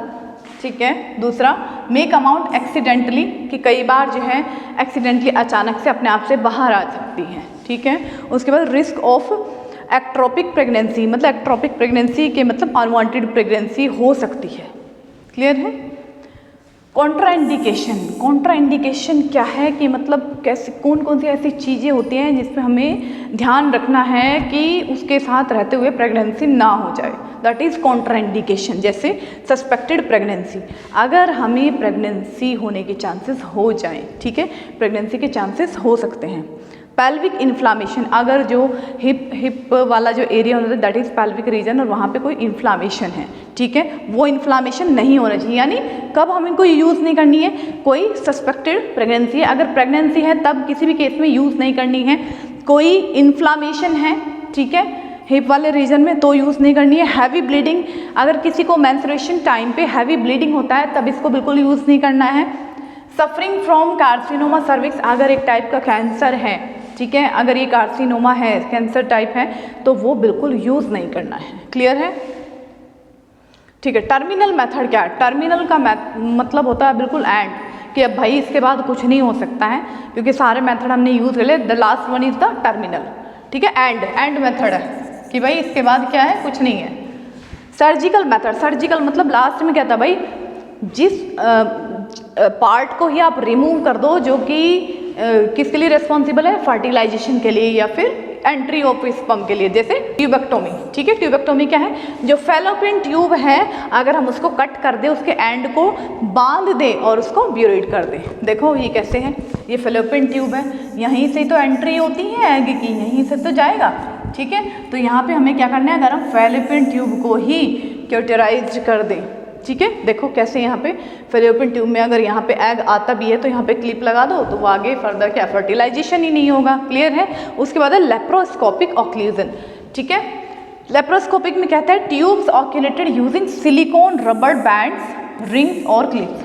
ठीक है। दूसरा, मेक अमाउंट एक्सीडेंटली, कि कई बार जो है एक्सीडेंटली अचानक से अपने आप से बाहर आ सकती है, ठीक है। उसके बाद रिस्क ऑफ एक्ट्रोपिक प्रेगनेंसी, मतलब एक्ट्रोपिक प्रेगनेंसी के मतलब अनवांटेड प्रेगनेंसी हो सकती है। क्लियर है? कॉन्ट्राइंडिकेशन क्या है कि मतलब कैसे, कौन कौन सी ऐसी चीज़ें होती हैं जिसमें हमें ध्यान रखना है कि उसके साथ रहते हुए प्रेगनेंसी ना हो जाए, दैट इज़ कॉन्ट्राइंडिकेशन। जैसे सस्पेक्टेड प्रेगनेंसी, अगर हमें प्रेगनेंसी होने के चांसेस हो जाएं, ठीक है, प्रेगनेंसी के चांसेस हो सकते हैं। पेल्विक इन्फ्लामेशन, अगर जो हिप वाला जो एरिया होता है दैट इज़ पेल्विक रीजन और वहाँ पे कोई इन्फ्लामेशन है, ठीक है, वो इन्फ्लामेशन नहीं होना चाहिए। यानी कब हम इनको यूज़ नहीं करनी है? कोई सस्पेक्टेड प्रेगनेंसी है, अगर प्रेगनेंसी है तब किसी भी केस में यूज़ नहीं करनी है। कोई इन्फ्लामेशन है, ठीक है, हिप वाले रीजन में, तो यूज़ नहीं करनी है। हैवी ब्लीडिंग, अगर किसी को मेंस्ट्रुएशन टाइम पे हैवी ब्लीडिंग होता है तब इसको बिल्कुल यूज़ नहीं करना है। सफरिंग फ्रॉम कार्सिनोमा सर्विक्स, अगर एक टाइप का कैंसर है, ठीक है, अगर ये कार्सिनोमा है, कैंसर टाइप है, तो वो बिल्कुल यूज़ नहीं करना है। क्लियर है? ठीक है। टर्मिनल मेथड क्या है? टर्मिनल का मतलब होता है बिल्कुल एंड, कि अब भाई इसके बाद कुछ नहीं हो सकता है, क्योंकि सारे मेथड हमने यूज़ कर लिए। The last one is the terminal, ठीक है। एंड मेथड है कि भाई इसके बाद क्या है, कुछ नहीं है। सर्जिकल मेथड, सर्जिकल मतलब लास्ट में क्या था भाई, जिस पार्ट को ही आप रिमूव कर दो जो कि किसके लिए रिस्पॉन्सिबल है, फर्टिलाइजेशन के लिए या फिर एंट्री ऑफ स्पर्म के लिए, जैसे ट्यूबेक्टोमी, ठीक है। ट्यूबेक्टोमी क्या है, जो फेलोपियन ट्यूब है अगर हम उसको कट कर दें, उसके एंड को बांध दें और उसको ब्यूरेट कर दें। देखो ये कैसे है, ये फेलोपियन ट्यूब है, यहीं से तो एंट्री होती है एग की, यहीं से तो जाएगा, ठीक है। तो यहाँ पे हमें क्या करना है, अगर हम फेलोपियन ट्यूब को ही क्यूटराइज कर दें, ठीक है। देखो कैसे यहाँ पे फेलोपियन ट्यूब में अगर यहाँ पे एग आता भी है तो यहाँ पे क्लिप लगा दो तो वो आगे फर्दर क्या फर्टिलाइजेशन ही नहीं होगा। क्लियर है? उसके बाद है लेप्रोस्कोपिक ऑक्लूजन, ठीक है। लेप्रोस्कोपिक में कहता है tubes occluded using silicone rubber bands, rings और क्लिप्स।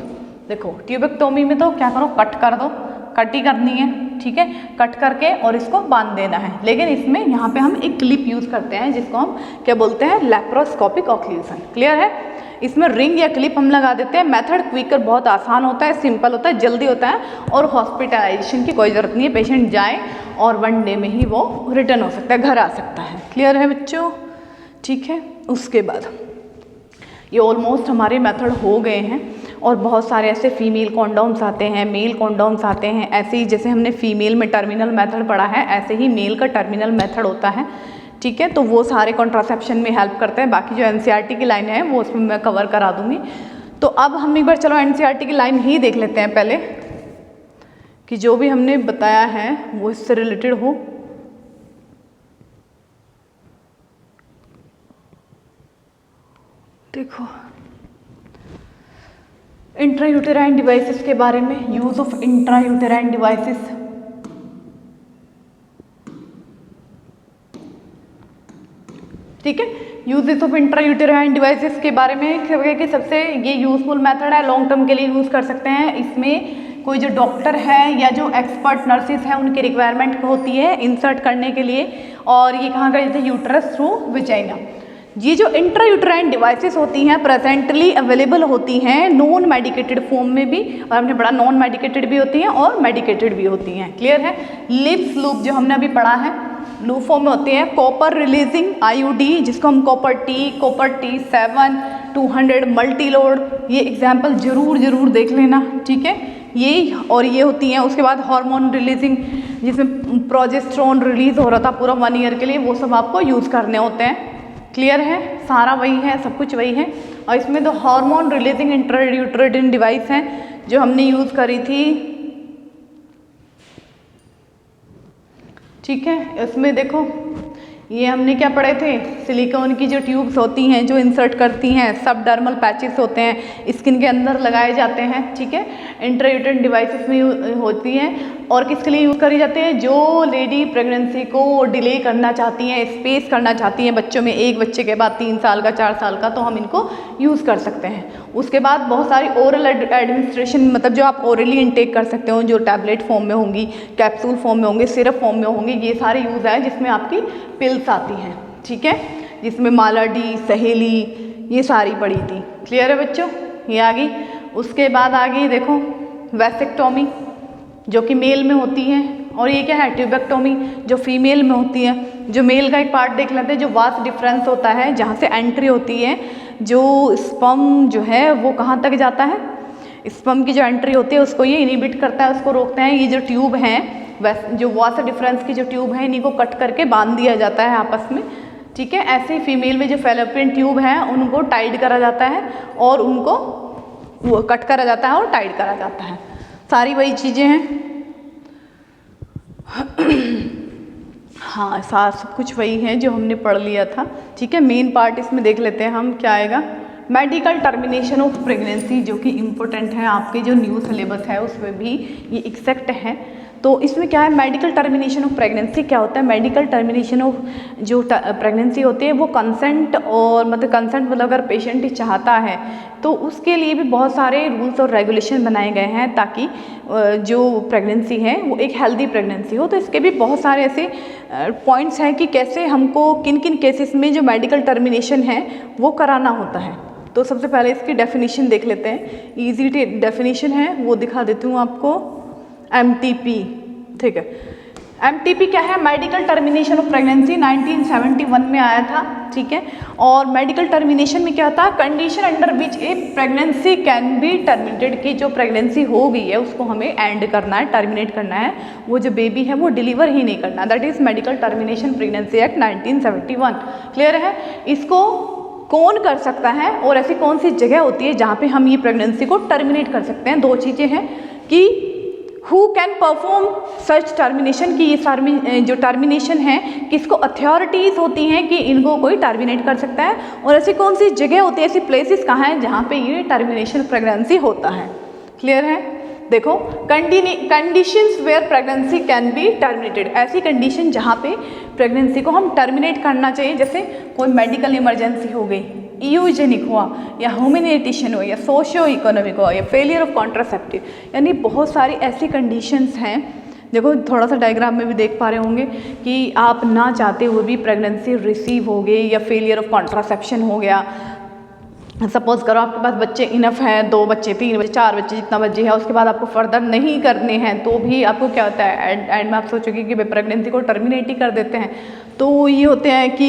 देखो ट्यूबेक्टोमी में तो क्या करो, कट कर दो, कट ही करनी है, ठीक है, कट करके और इसको बांध देना है। लेकिन इसमें यहाँ पे हम एक क्लिप यूज़ करते हैं जिसको हम क्या बोलते हैं, लेप्रोस्कोपिक ऑक्लूजन। क्लियर है? इसमें रिंग या क्लिप हम लगा देते हैं। मेथड क्विकर, बहुत आसान होता है, सिंपल होता है, जल्दी होता है और हॉस्पिटलाइजेशन की कोई ज़रूरत नहीं है। पेशेंट जाए और 1 डे में ही वो रिटर्न हो सकता है, घर आ सकता है। क्लियर है बच्चों? ठीक है। उसके बाद ये ऑलमोस्ट हमारे मेथड हो गए हैं और बहुत सारे ऐसे फीमेल कॉन्डोम्स आते हैं, मेल कॉन्डोम्स आते हैं। ऐसे ही जैसे हमने फीमेल में टर्मिनल मेथड पढ़ा है, ऐसे ही मेल का टर्मिनल मेथड होता है, ठीक है। तो वो सारे कॉन्ट्रासेप्शन में हेल्प करते हैं। बाकी जो एनसीईआरटी की लाइन है वो उसमें मैं कवर करा दूंगी। तो अब हम एक बार चलो एनसीईआरटी की लाइन ही देख लेते हैं पहले, कि जो भी हमने बताया है वो इससे रिलेटेड हो। देखो इंट्रायूटेराइन डिवाइसेस के बारे में, यूज़ ऑफ इंट्रायूटेराइन डिवाइसेस। ठीक है, यूजेस ऑफ इंट्रायूटेराइन डिवाइसेस के बारे में कि सबसे ये यूजफुल मेथड है, लॉन्ग टर्म के लिए यूज़ कर सकते हैं। इसमें कोई जो डॉक्टर है या जो एक्सपर्ट नर्सिस हैं उनकी रिक्वायरमेंट होती है इंसर्ट करने के लिए, और ये कहाँ कर देते हैं, यूट्रस थ्रू विजाइना। ये जो इंट्रायूटेराइन डिवाइसेस होती हैं प्रेजेंटली अवेलेबल होती हैं नॉन मेडिकेटेड फॉर्म में भी, और हमने पढ़ा नॉन मेडिकेटेड भी होती हैं और मेडिकेटेड भी होती हैं। क्लियर है? लिप्स लूप जो हमने अभी पढ़ा है लूप फॉर्म में होती हैं। कॉपर रिलीजिंग आईयूडी जिसको हम कॉपर T7 200 मल्टी लोड, ये एग्जाम्पल जरूर देख लेना, ठीक है। ये और ये होती हैं। उसके बाद हार्मोन रिलीजिंग जिसमें प्रोजेस्टेरोन रिलीज हो रहा था पूरा 1 ईयर के लिए, वो सब आपको यूज़ करने होते हैं। क्लियर है? सारा वही है, सब कुछ वही है। और इसमें तो हार्मोन रिलीजिंग इंट्रायूटेराइन डिवाइस हैं जो हमने यूज़ करी थी, ठीक है। इसमें देखो ये हमने क्या पढ़े थे, सिलिकॉन की जो ट्यूब्स होती हैं जो इंसर्ट करती हैं, सबडर्मल पैचेस होते हैं, स्किन के अंदर लगाए जाते हैं, ठीक है। इंट्रायूटेराइन डिवाइसेस में होती हैं और किसके लिए यूज़ करी जाती है, जो लेडी प्रेगनेंसी को डिले करना चाहती हैं, स्पेस करना चाहती हैं बच्चों में, एक बच्चे के बाद 3 साल का 4 साल का, तो हम इनको यूज़ कर सकते हैं। उसके बाद बहुत सारी ओरल एडमिनिस्ट्रेशन, मतलब जो आप ओरली इंटेक कर सकते हो, जो टैबलेट फॉर्म में होंगी, कैप्सूल फॉर्म में होंगे, सिरप फॉर्म में होंगे, ये सारे यूज़ है जिसमें आपकी पिल्स आती हैं, ठीक है, जिसमें मालाडी, सहेली, ये सारी पड़ी थी। क्लियर है बच्चों? ये आ गई। उसके बाद आ गई देखो वैसेक्टोमी जो कि मेल में होती है, और ये क्या है, ट्यूबेक्टोमी जो फीमेल में होती है। जो मेल का एक पार्ट देख लेते हैं, जो वास्ट डिफरेंस होता है जहाँ से एंट्री होती है, जो स्पर्म जो है वो कहाँ तक जाता है, स्पर्म की जो एंट्री होती है उसको ये इनिबिट करता है, उसको रोकते हैं। ये जो ट्यूब हैं, जो वास्ट डिफरेंस की जो ट्यूब है, इन्हीं को कट करके बांध दिया जाता है आपस में, ठीक है। ऐसे ही फीमेल में जो फेलोपियन ट्यूब हैं उनको टाइड करा जाता है और उनको वो कट करा जाता है और टाइड करा जाता है। सारी वही चीज़ें हैं। हाँ, सब कुछ वही है जो हमने पढ़ लिया था, ठीक है। मेन पार्ट इसमें देख लेते हैं हम क्या आएगा, मेडिकल टर्मिनेशन ऑफ प्रेगनेंसी, जो कि इम्पोर्टेंट है, आपके जो न्यू सिलेबस है उसमें भी ये एक्सेक्ट है। तो इसमें क्या है, मेडिकल टर्मिनेशन ऑफ प्रेगनेंसी क्या होता है, मेडिकल टर्मिनेशन ऑफ जो प्रेगनेंसी होती है वो कंसेंट और मतलब कंसेंट मतलब अगर पेशेंट ही चाहता है तो उसके लिए भी बहुत सारे रूल्स और रेगुलेशन बनाए गए हैं ताकि जो प्रेगनेंसी है वो एक हेल्दी प्रेगनेंसी हो। तो इसके भी बहुत सारे ऐसे पॉइंट्स हैं कि कैसे हमको किन किन केसेस में जो मेडिकल टर्मिनेशन है वो कराना होता है। तो सबसे पहले इसकी डेफिनेशन देख लेते हैं, ईजी डेफिनेशन है वो दिखा देती हूँ आपको। MTP, ठीक है, MTP क्या है, मेडिकल टर्मिनेशन ऑफ प्रेगनेंसी 1971 में आया था, ठीक है। और मेडिकल टर्मिनेशन में क्या था, condition under which A pregnancy can be terminated, की जो प्रेगनेंसी हो गई है उसको हमें एंड करना है, टर्मिनेट करना है, वो जो बेबी है वो डिलीवर ही नहीं करना, that is medical termination pregnancy act 1971। Clear है। इसको कौन कर सकता है और ऐसी कौन सी जगह होती है जहाँ पे हम ये प्रेगनेंसी को टर्मिनेट कर सकते हैं। दो चीज़ें हैं कि who can perform such termination, की ये जो टर्मिनेशन है किसको अथॉरिटीज़ होती हैं कि इनको कोई टर्मिनेट कर सकता है, और ऐसी कौन सी जगह होती है, ऐसी प्लेसेस कहाँ हैं जहाँ पे ये टर्मिनेशन प्रेगनेंसी होता है। क्लियर है। देखो, conditions where pregnancy can be terminated, ऐसी कंडीशन जहाँ पे प्रेगनेंसी को हम टर्मिनेट करना चाहिए, जैसे कोई मेडिकल इमरजेंसी हो गई, यूजेनिक हुआ या ह्यूमैनिटेशन हो या सोशियो इकोनॉमिक हो या फेलियर ऑफ कॉन्ट्रासेप्टिव, यानी बहुत सारी ऐसी कंडीशंस हैं। देखो थोड़ा सा डायग्राम में भी देख पा रहे होंगे कि आप ना चाहते हुए भी प्रेगनेंसी रिसीव हो गई या फेलियर ऑफ कॉन्ट्रासेप्शन हो गया। सपोज करो आपके पास बच्चे इनफ हैं, 2 बच्चे 3 बच्चे 4 बच्चे जितना बच्चे है, उसके बाद आपको फर्दर नहीं करने हैं तो भी आपको क्या होता है, एंड में आप सोचोगे कि भाई प्रेगनेंसी को टर्मिनेट ही कर देते हैं। तो ये होते हैं कि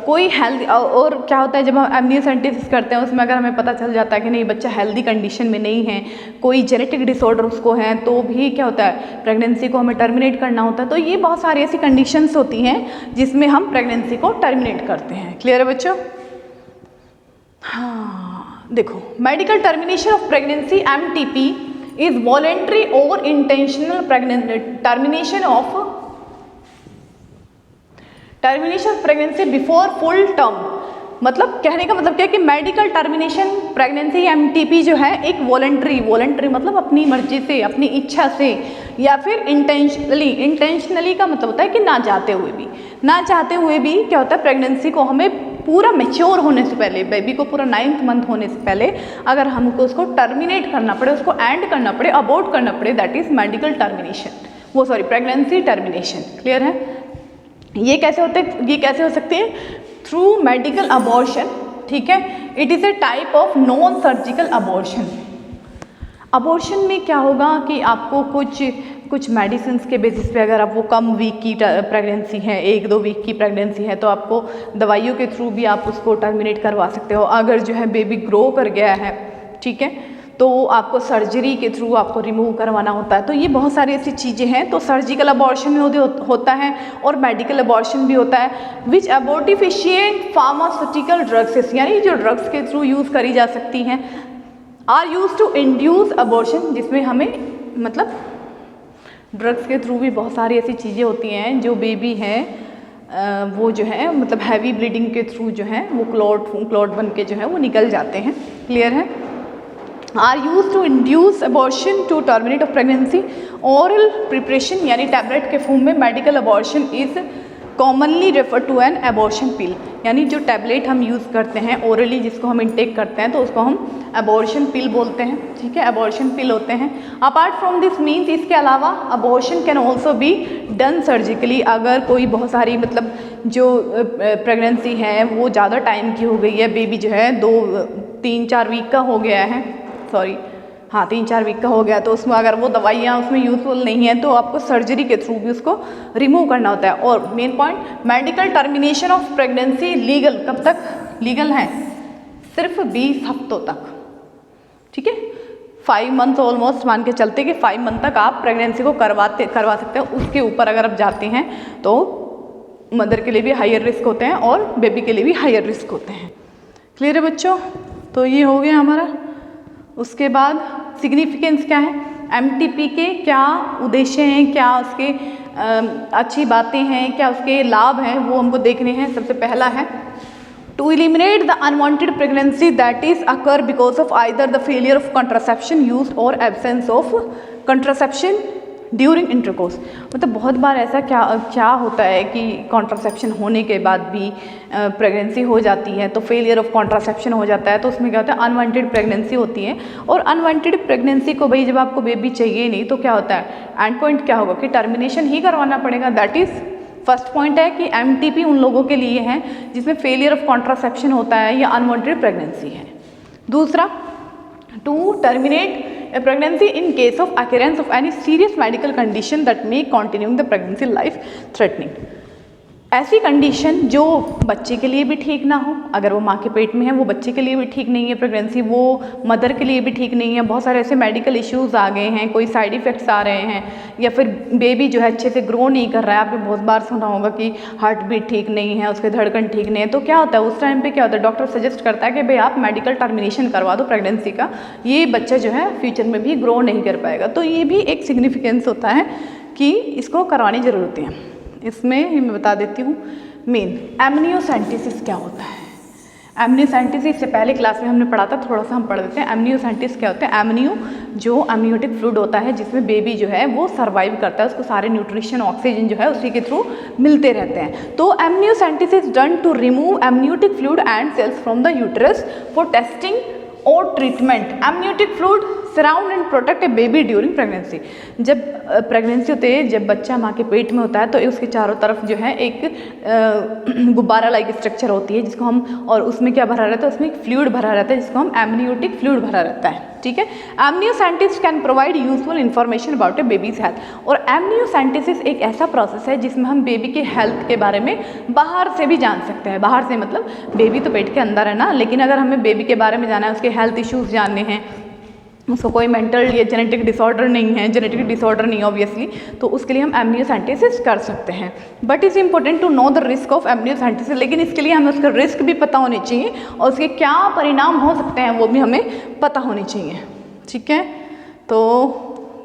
कोई हेल्दी, और क्या होता है जब हम एमनियोसेंटेसिस करते हैं उसमें अगर हमें पता चल जाता है कि नहीं बच्चा हेल्दी कंडीशन में नहीं है, कोई जेनेटिक डिसऑर्डर उसको है, तो भी क्या होता है प्रेगनेंसी को हमें टर्मिनेट करना होता है। तो ये बहुत सारी ऐसी कंडीशंस होती हैं जिसमें हम प्रेगनेंसी को टर्मिनेट करते हैं। क्लियर है बच्चों। हाँ देखो, medical termination of pregnancy MTP is voluntary और intentional termination of pregnancy before full term. मतलब कहने का मतलब क्या है कि मेडिकल टर्मिनेशन प्रेगनेंसी MTP जो है एक वॉलेंट्री मतलब अपनी मर्जी से, अपनी इच्छा से, या फिर इंटेंशनली का मतलब होता है कि ना चाहते हुए भी क्या होता है प्रेगनेंसी को हमें पूरा मैच्योर होने से पहले, बेबी को पूरा 9th मंथ होने से पहले अगर हमको उसको टर्मिनेट करना पड़े, उसको एंड करना पड़े, अबॉर्ट करना पड़े, that is medical termination, pregnancy termination. Clear है। ये कैसे हो सकते हैं, थ्रू मेडिकल अबॉर्शन, ठीक है। It is a type of non surgical abortion. Abortion में क्या होगा कि आपको कुछ मेडिसिन के बेसिस पे, अगर आप वो कम वीक की प्रेगनेंसी है, 1-2 वीक की प्रेगनेंसी है, तो आपको दवाइयों के थ्रू भी आप उसको टर्मिनेट करवा सकते हो। अगर जो है बेबी ग्रो कर गया है, ठीक है, तो आपको सर्जरी के थ्रू आपको रिमूव करवाना होता है। तो ये बहुत सारी ऐसी चीज़ें हैं। तो सर्जिकल अबॉर्शन में होता है और मेडिकल अबॉर्शन भी होता है। विच अबॉर्टिफिशिएंट फार्मास्यूटिकल ड्रग्स, यानी जो ड्रग्स के थ्रू यूज़ करी जा सकती हैं, are use to induce abortion, जिसमें हमें मतलब ड्रग्स के थ्रू भी बहुत सारी ऐसी चीज़ें होती हैं जो बेबी है वो जो है मतलब हैवी ब्लीडिंग के थ्रू जो है वो क्लॉट बन के जो है वो निकल जाते हैं। क्लियर है। Are use to induce abortion to terminate of pregnancy. Oral preparation यानी टैबलेट के फॉर्म में medical abortion is commonly refer to an abortion pill, यानी जो टैबलेट हम यूज़ करते हैं ओरली, जिसको हम इंटेक करते हैं, तो उसको हम अबॉर्शन पिल बोलते हैं। ठीक है, अबॉर्शन पिल होते हैं। अपार्ट फ्रॉम दिस मीन्स, इसके अलावा abortion can also be done surgically. अगर कोई बहुत सारी मतलब जो प्रेगनेंसी है वो ज़्यादा टाइम की हो गई है, बेबी जो है 3-4 वीक का हो गया है, 3-4 वीक का हो गया, तो उसमें अगर वो दवाइयाँ उसमें यूज़फुल नहीं है तो आपको सर्जरी के थ्रू भी उसको रिमूव करना होता है। और main point, medical termination of pregnancy legal कब तक लीगल है? सिर्फ 20 हफ्तों तक। ठीक है, 5 मंथ ऑलमोस्ट मान के चलते कि 5 मंथ तक आप प्रेगनेंसी को करवा सकते हो। उसके ऊपर अगर आप जाते हैं तो मदर के लिए भी हायर रिस्क होते हैं और बेबी के लिए भी हायर रिस्क होते हैं। क्लियर है बच्चों? तो ये हो गया हमारा। उसके बाद सिग्निफिकेंस क्या है, MTP के क्या उद्देश्य हैं, क्या उसके अच्छी बातें हैं, क्या उसके लाभ हैं, वो हमको देखने हैं। सबसे पहला है to eliminate the unwanted pregnancy that is occur because of either the failure of contraception used और absence of contraception during intercourse, मतलब बहुत बार ऐसा क्या होता है कि कॉन्ट्रासेप्शन होने के बाद भी प्रेगनेंसी हो जाती है, तो फेलियर ऑफ कॉन्ट्रासेप्शन हो जाता है, तो उसमें क्या होता है अनवांटेड प्रेगनेंसी होती है। और अनवांटेड प्रेगनेंसी को भाई जब आपको बेबी चाहिए नहीं तो क्या होता है एंड पॉइंट क्या होगा कि टर्मिनेशन ही करवाना पड़ेगा। दैट इज़ फर्स्ट पॉइंट है कि एमटीपी उन लोगों के लिए है जिसमें फेलियर ऑफ कॉन्ट्रासेप्शन होता है या अनवांटेड प्रेगनेंसी है। दूसरा, to terminate a pregnancy in case of occurrence of any serious medical condition that may continue the pregnancy life threatening। ऐसी कंडीशन जो बच्चे के लिए भी ठीक ना हो, अगर वो माँ के पेट में है वो बच्चे के लिए भी ठीक नहीं है प्रेगनेंसी, वो मदर के लिए भी ठीक नहीं है। बहुत सारे ऐसे मेडिकल इश्यूज़ आ गए हैं, कोई साइड इफ़ेक्ट्स आ रहे हैं, या फिर बेबी जो है अच्छे से ग्रो नहीं कर रहा है। आपने बहुत बार सुना होगा कि हार्ट बीट ठीक नहीं है, उसके धड़कन ठीक नहीं है, तो क्या होता है उस टाइम पे क्या होता है डॉक्टर सजेस्ट करता है कि भाई आप मेडिकल टर्मिनेशन करवा दो प्रेगनेंसी का, ये बच्चा जो है फ्यूचर में भी ग्रो नहीं कर पाएगा। तो ये भी एक सिग्निफिकेंस होता है कि इसको करवानी ज़रूरत है। इसमें मैं बता देती हूँ मेन एमनियोसेंटेसिस क्या होता है। एमनियोसेंटेसिस से पहले क्लास में हमने पढ़ा था, थोड़ा सा हम पढ़ देते हैं। एमनियोसेंटेसिस क्या होता है? एमनियो जो एमनियोटिक फ्लूइड होता है जिसमें बेबी जो है वो सर्वाइव करता है, उसको सारे न्यूट्रिशन ऑक्सीजन जो है उसी के थ्रू मिलते रहते हैं। तो amniocentesis done to remove amniotic fluid and cells from the uterus for testing और treatment. Amniotic fluid surround and protect a baby during pregnancy. जब प्रेगनेंसी होती है, जब बच्चा माँ के पेट में होता है तो उसके चारों तरफ जो है एक गुब्बारा लाइक स्ट्रक्चर होती है जिसको हम, और उसमें क्या भरा रहता है, उसमें एक फ्लूइड भरा रहता है जिसको हम एमनियोटिक फ्लूइड भरा रहता है। ठीक है। Amniocentesis can provide useful information about A babies health. और एमनियोसेंटेसिस एक ऐसा प्रोसेस है जिसमें हम बेबी के हेल्थ के बारे में बाहर से भी जान सकते हैं। बाहर से मतलब बेबी तो पेट के अंदर है ना, लेकिन अगर हमें बेबी के बारे में जाना है, उसके हेल्थ इश्यूज़ जानने हैं, उसको कोई मेंटल या जेनेटिक डिसऑर्डर नहीं है, जेनेटिक डिसऑर्डर नहीं ऑब्वियसली, तो उसके लिए हम एमनियोसेंटेसिस कर सकते हैं। But is important to know the risk of amniocentesis. लेकिन इसके लिए हमें उसका रिस्क भी पता होनी चाहिए और उसके क्या परिणाम हो सकते हैं वो भी हमें पता होनी चाहिए। ठीक है। तो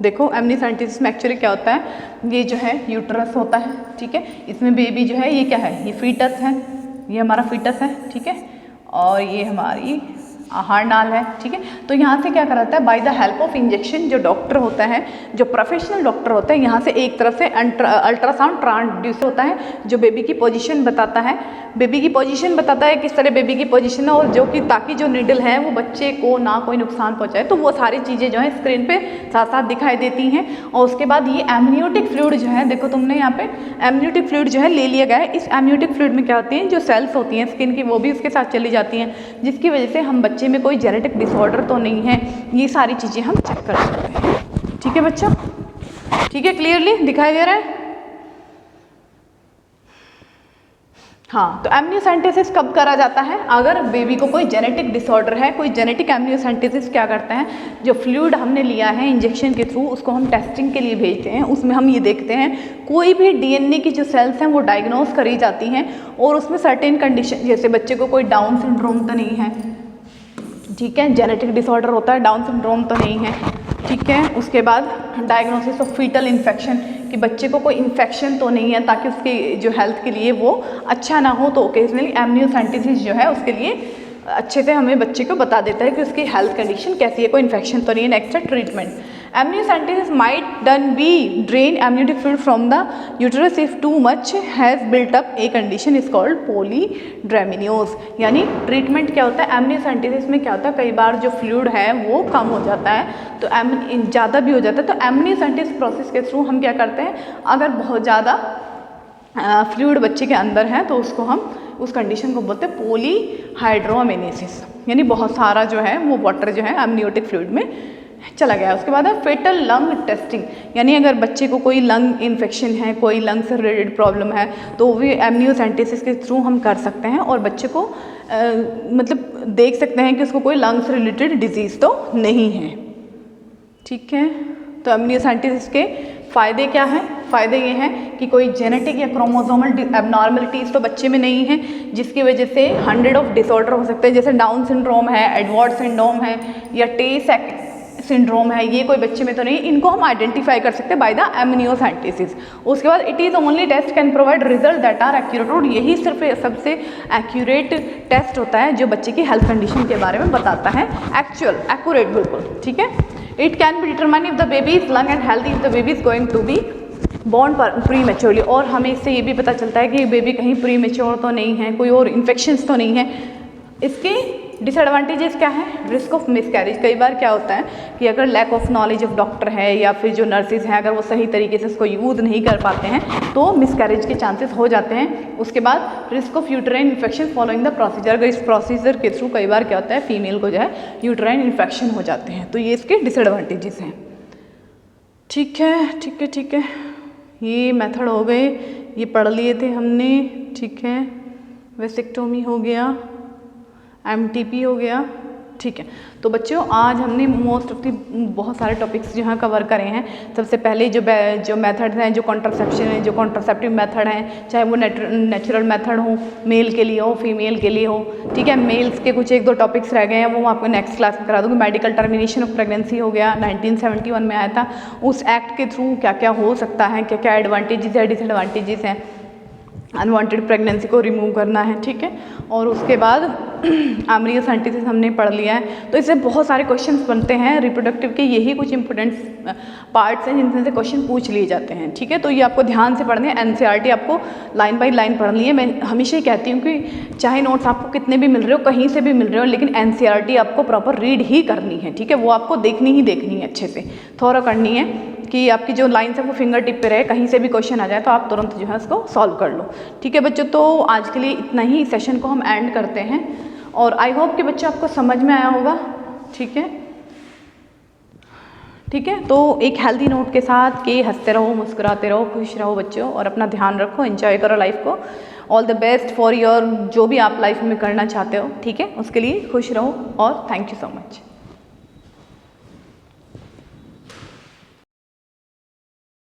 देखो एमनियोसेंटेसिस में एक्चुअली क्या होता है, ये जो है यूट्रस होता है। ठीक है। इसमें बेबी जो है ये क्या है, ये फीटस है, ये हमारा फीटस है। ठीक है। और ये हमारी आहार नाल है। ठीक है। तो यहाँ से क्या कराता है, by the help of injection, जो डॉक्टर होता है, जो प्रोफेशनल डॉक्टर होता है, यहाँ से एक तरफ से अल्ट्रासाउंड ट्रांसड्यूसर होता है जो बेबी की पोजीशन बताता है। बेबी की पोजीशन बताता है किस तरह बेबी की पोजीशन है, और जो कि ताकि जो नीडल है वो बच्चे को ना कोई नुकसान पहुँचाए। तो वो सारी चीज़ें जो है स्क्रीन पे साथ साथ दिखाई देती हैं। और उसके बाद ये एमनियोटिक फ्लूइड जो है, देखो तुमने यहाँ पे एमनियोटिक फ्लूइड जो है ले लिया गया है। इस एमनियोटिक फ्लूइड में क्या होती हैं, जो सेल्स होती हैं स्किन की, वो भी उसके साथ चली जाती हैं, जिसकी वजह से हम बच्चे में कोई जेनेटिक डिसऑर्डर तो नहीं है, ये सारी चीज़ें हम चेक कर सकते हैं। ठीक है बच्चा, ठीक है, क्लियरली दिखाई दे रहा है। हाँ, तो एमनियोसेंटेसिस कब करा जाता है, अगर बेबी को कोई जेनेटिक डिसऑर्डर है, कोई जेनेटिक एमनियोसेंटेसिस क्या करता है, जो फ्लूइड हमने लिया है इंजेक्शन के थ्रू उसको हम टेस्टिंग के लिए भेजते हैं। उसमें हम ये देखते हैं कोई भी डीएनए की जो सेल्स हैं वो डायग्नोज करी जाती हैं, और उसमें सर्टेन कंडीशन, जैसे बच्चे को कोई डाउन सिंड्रोम तो नहीं है, ठीक है, जेनेटिक डिसऑर्डर होता है, डाउन सिंड्रोम तो नहीं है, ठीक है। उसके बाद डायग्नोसिस ऑफ फीटल इन्फेक्शन, कि बच्चे को कोई इन्फेक्शन तो नहीं है, ताकि उसके जो हेल्थ के लिए वो अच्छा ना हो। तो ओकेजनली एमनियोसेंटेसिस जो है उसके लिए अच्छे से हमें बच्चे को बता देता है कि उसकी हेल्थ कंडीशन कैसी है, कोई इन्फेक्शन तो नहीं है। नेक्स्ट है treatment. Amniocentesis might done be drain amniotic fluid from the uterus if too much has built up, a condition is called polyhydramnios. यानी ट्रीटमेंट क्या होता है, एमनियोसेंटेसिस में क्या होता है, कई बार जो फ्लूइड है वो कम हो जाता है, तो ज़्यादा भी हो जाता है। तो एमनियोसेंटेसिस प्रोसेस के थ्रू हम क्या करते हैं, अगर बहुत ज़्यादा फ्लूइड बच्चे के अंदर है तो उसको हम उस कंडीशन को बोलते हैं पॉलीहाइड्रोमेनेसिस, यानी बहुत सारा जो है वो वाटर जो है एमनियोटिक फ्लूइड में चला गया। उसके बाद है फेटल लंग टेस्टिंग, यानी अगर बच्चे को कोई लंग इन्फेक्शन है, कोई लंग से रिलेटेड प्रॉब्लम है, तो वो एमनियोसेंटेसिस के थ्रू हम कर सकते हैं और बच्चे को मतलब देख सकते हैं कि उसको कोई लंग से रिलेटेड डिजीज़ तो नहीं है। ठीक है। तो एमनियोसेंटेसिस के फ़ायदे क्या हैं, फ़ायदे ये हैं कि कोई जेनेटिक या क्रोमोसोमल एबनॉर्मलिटीज़ तो बच्चे में नहीं है, जिसकी वजह से 100 ऑफ डिसऑर्डर हो सकते हैं, जैसे डाउन सिंड्रोम है, एडवर्ड सिंड्रोम है, या टे सिंड्रोम है, ये कोई बच्चे में तो नहीं, इनको हम आइडेंटिफाई कर सकते हैं बाय द एमनियोसेंटेसिस। उसके बाद it is only test can provide result that are accurate, और यही सिर्फ सबसे एक्यूरेट टेस्ट होता है जो बच्चे की हेल्थ कंडीशन के बारे में बताता है, एक्चुअल एक्यूरेट बिल्कुल, ठीक है। It can be determine if the baby is lung and healthy, if the baby is going to be born prematurely, और हमें इससे ये भी पता चलता है कि बेबी कहीं प्री मेच्योर तो नहीं है, कोई और इन्फेक्शंस तो नहीं है। इसके डिसएडवांटेजेस क्या है? Risk of miscarriage. कई बार क्या होता है कि अगर lack of knowledge of doctor है या फिर जो नर्सेज हैं अगर वो सही तरीके से इसको यूज़ नहीं कर पाते हैं तो मिसकैरेज के चांसेस हो जाते हैं। उसके बाद risk of uterine infection following the procedure, अगर इस प्रोसीजर के थ्रू कई बार क्या होता है फीमेल को जो है यूट्राइन इन्फेक्शन हो जाते हैं, तो ये इसके डिसएडवांटेजेस हैं। ठीक है ठीक है ठीक है, ये मेथड हो गए, ये पढ़ लिए थे हमने, ठीक है। वेसेक्टोमी हो गया, MTP हो गया, ठीक है। तो बच्चों आज हमने मोस्ट ऑफ दी बहुत सारे टॉपिक्स जो हैं कवर करे हैं। सबसे पहले जो मेथड्स हैं, जो कॉन्ट्रासेप्शन है, जो कॉन्ट्रासेप्टिव मेथड हैं, चाहे वो नेचुरल मेथड हो, मेल के लिए हो, फीमेल के लिए हो, ठीक है। मेल्स के कुछ एक दो टॉपिक्स रह गए हैं, वो आपको नेक्स्ट क्लास में करा दूँगी। मेडिकल टर्मिनेशन ऑफ प्रेगनेंसी हो गया, 1971 में आया था, उस एक्ट के थ्रू क्या क्या हो सकता है, क्या क्या एडवांटेजेस है, डिसएडवांटेजेस हैं, अनवांटेड प्रेगनेंसी को रिमूव करना है, ठीक है। और उसके बाद एमनियोसेंटेसिस हमने पढ़ लिया है। तो इससे बहुत सारे क्वेश्चंस बनते हैं रिप्रोडक्टिव के, यही कुछ इंपॉर्टेंट पार्ट्स हैं जिनसे से क्वेश्चन पूछ लिए जाते हैं, ठीक है। तो ये आपको ध्यान से पढ़ने हैं, NCERT आपको लाइन बाय लाइन पढ़नी है। मैं हमेशा ही कहती हूँ कि चाहे नोट्स आपको कितने भी मिल रहे हो, कहीं से भी मिल रहे हो, लेकिन NCERT आपको प्रॉपर रीड ही करनी है, ठीक है। वो आपको देखनी ही देखनी है, अच्छे से थोड़ा करनी है कि आपकी जो लाइन्स है वो फिंगर टिप पे रहे, कहीं से भी क्वेश्चन आ जाए तो आप तुरंत जो है उसको सॉल्व कर लो, ठीक है बच्चों। तो आज के लिए इतना ही, सेशन को हम एंड करते हैं और आई होप कि बच्चों आपको समझ में आया होगा, ठीक है ठीक है। तो एक हेल्दी नोट के साथ कि हंसते रहो, मुस्कुराते रहो, खुश रहो बच्चों, और अपना ध्यान रखो, एंजॉय करो लाइफ को। All the best for your जो भी आप लाइफ में करना चाहते हो, ठीक है, उसके लिए खुश रहो और थैंक यू सो मच।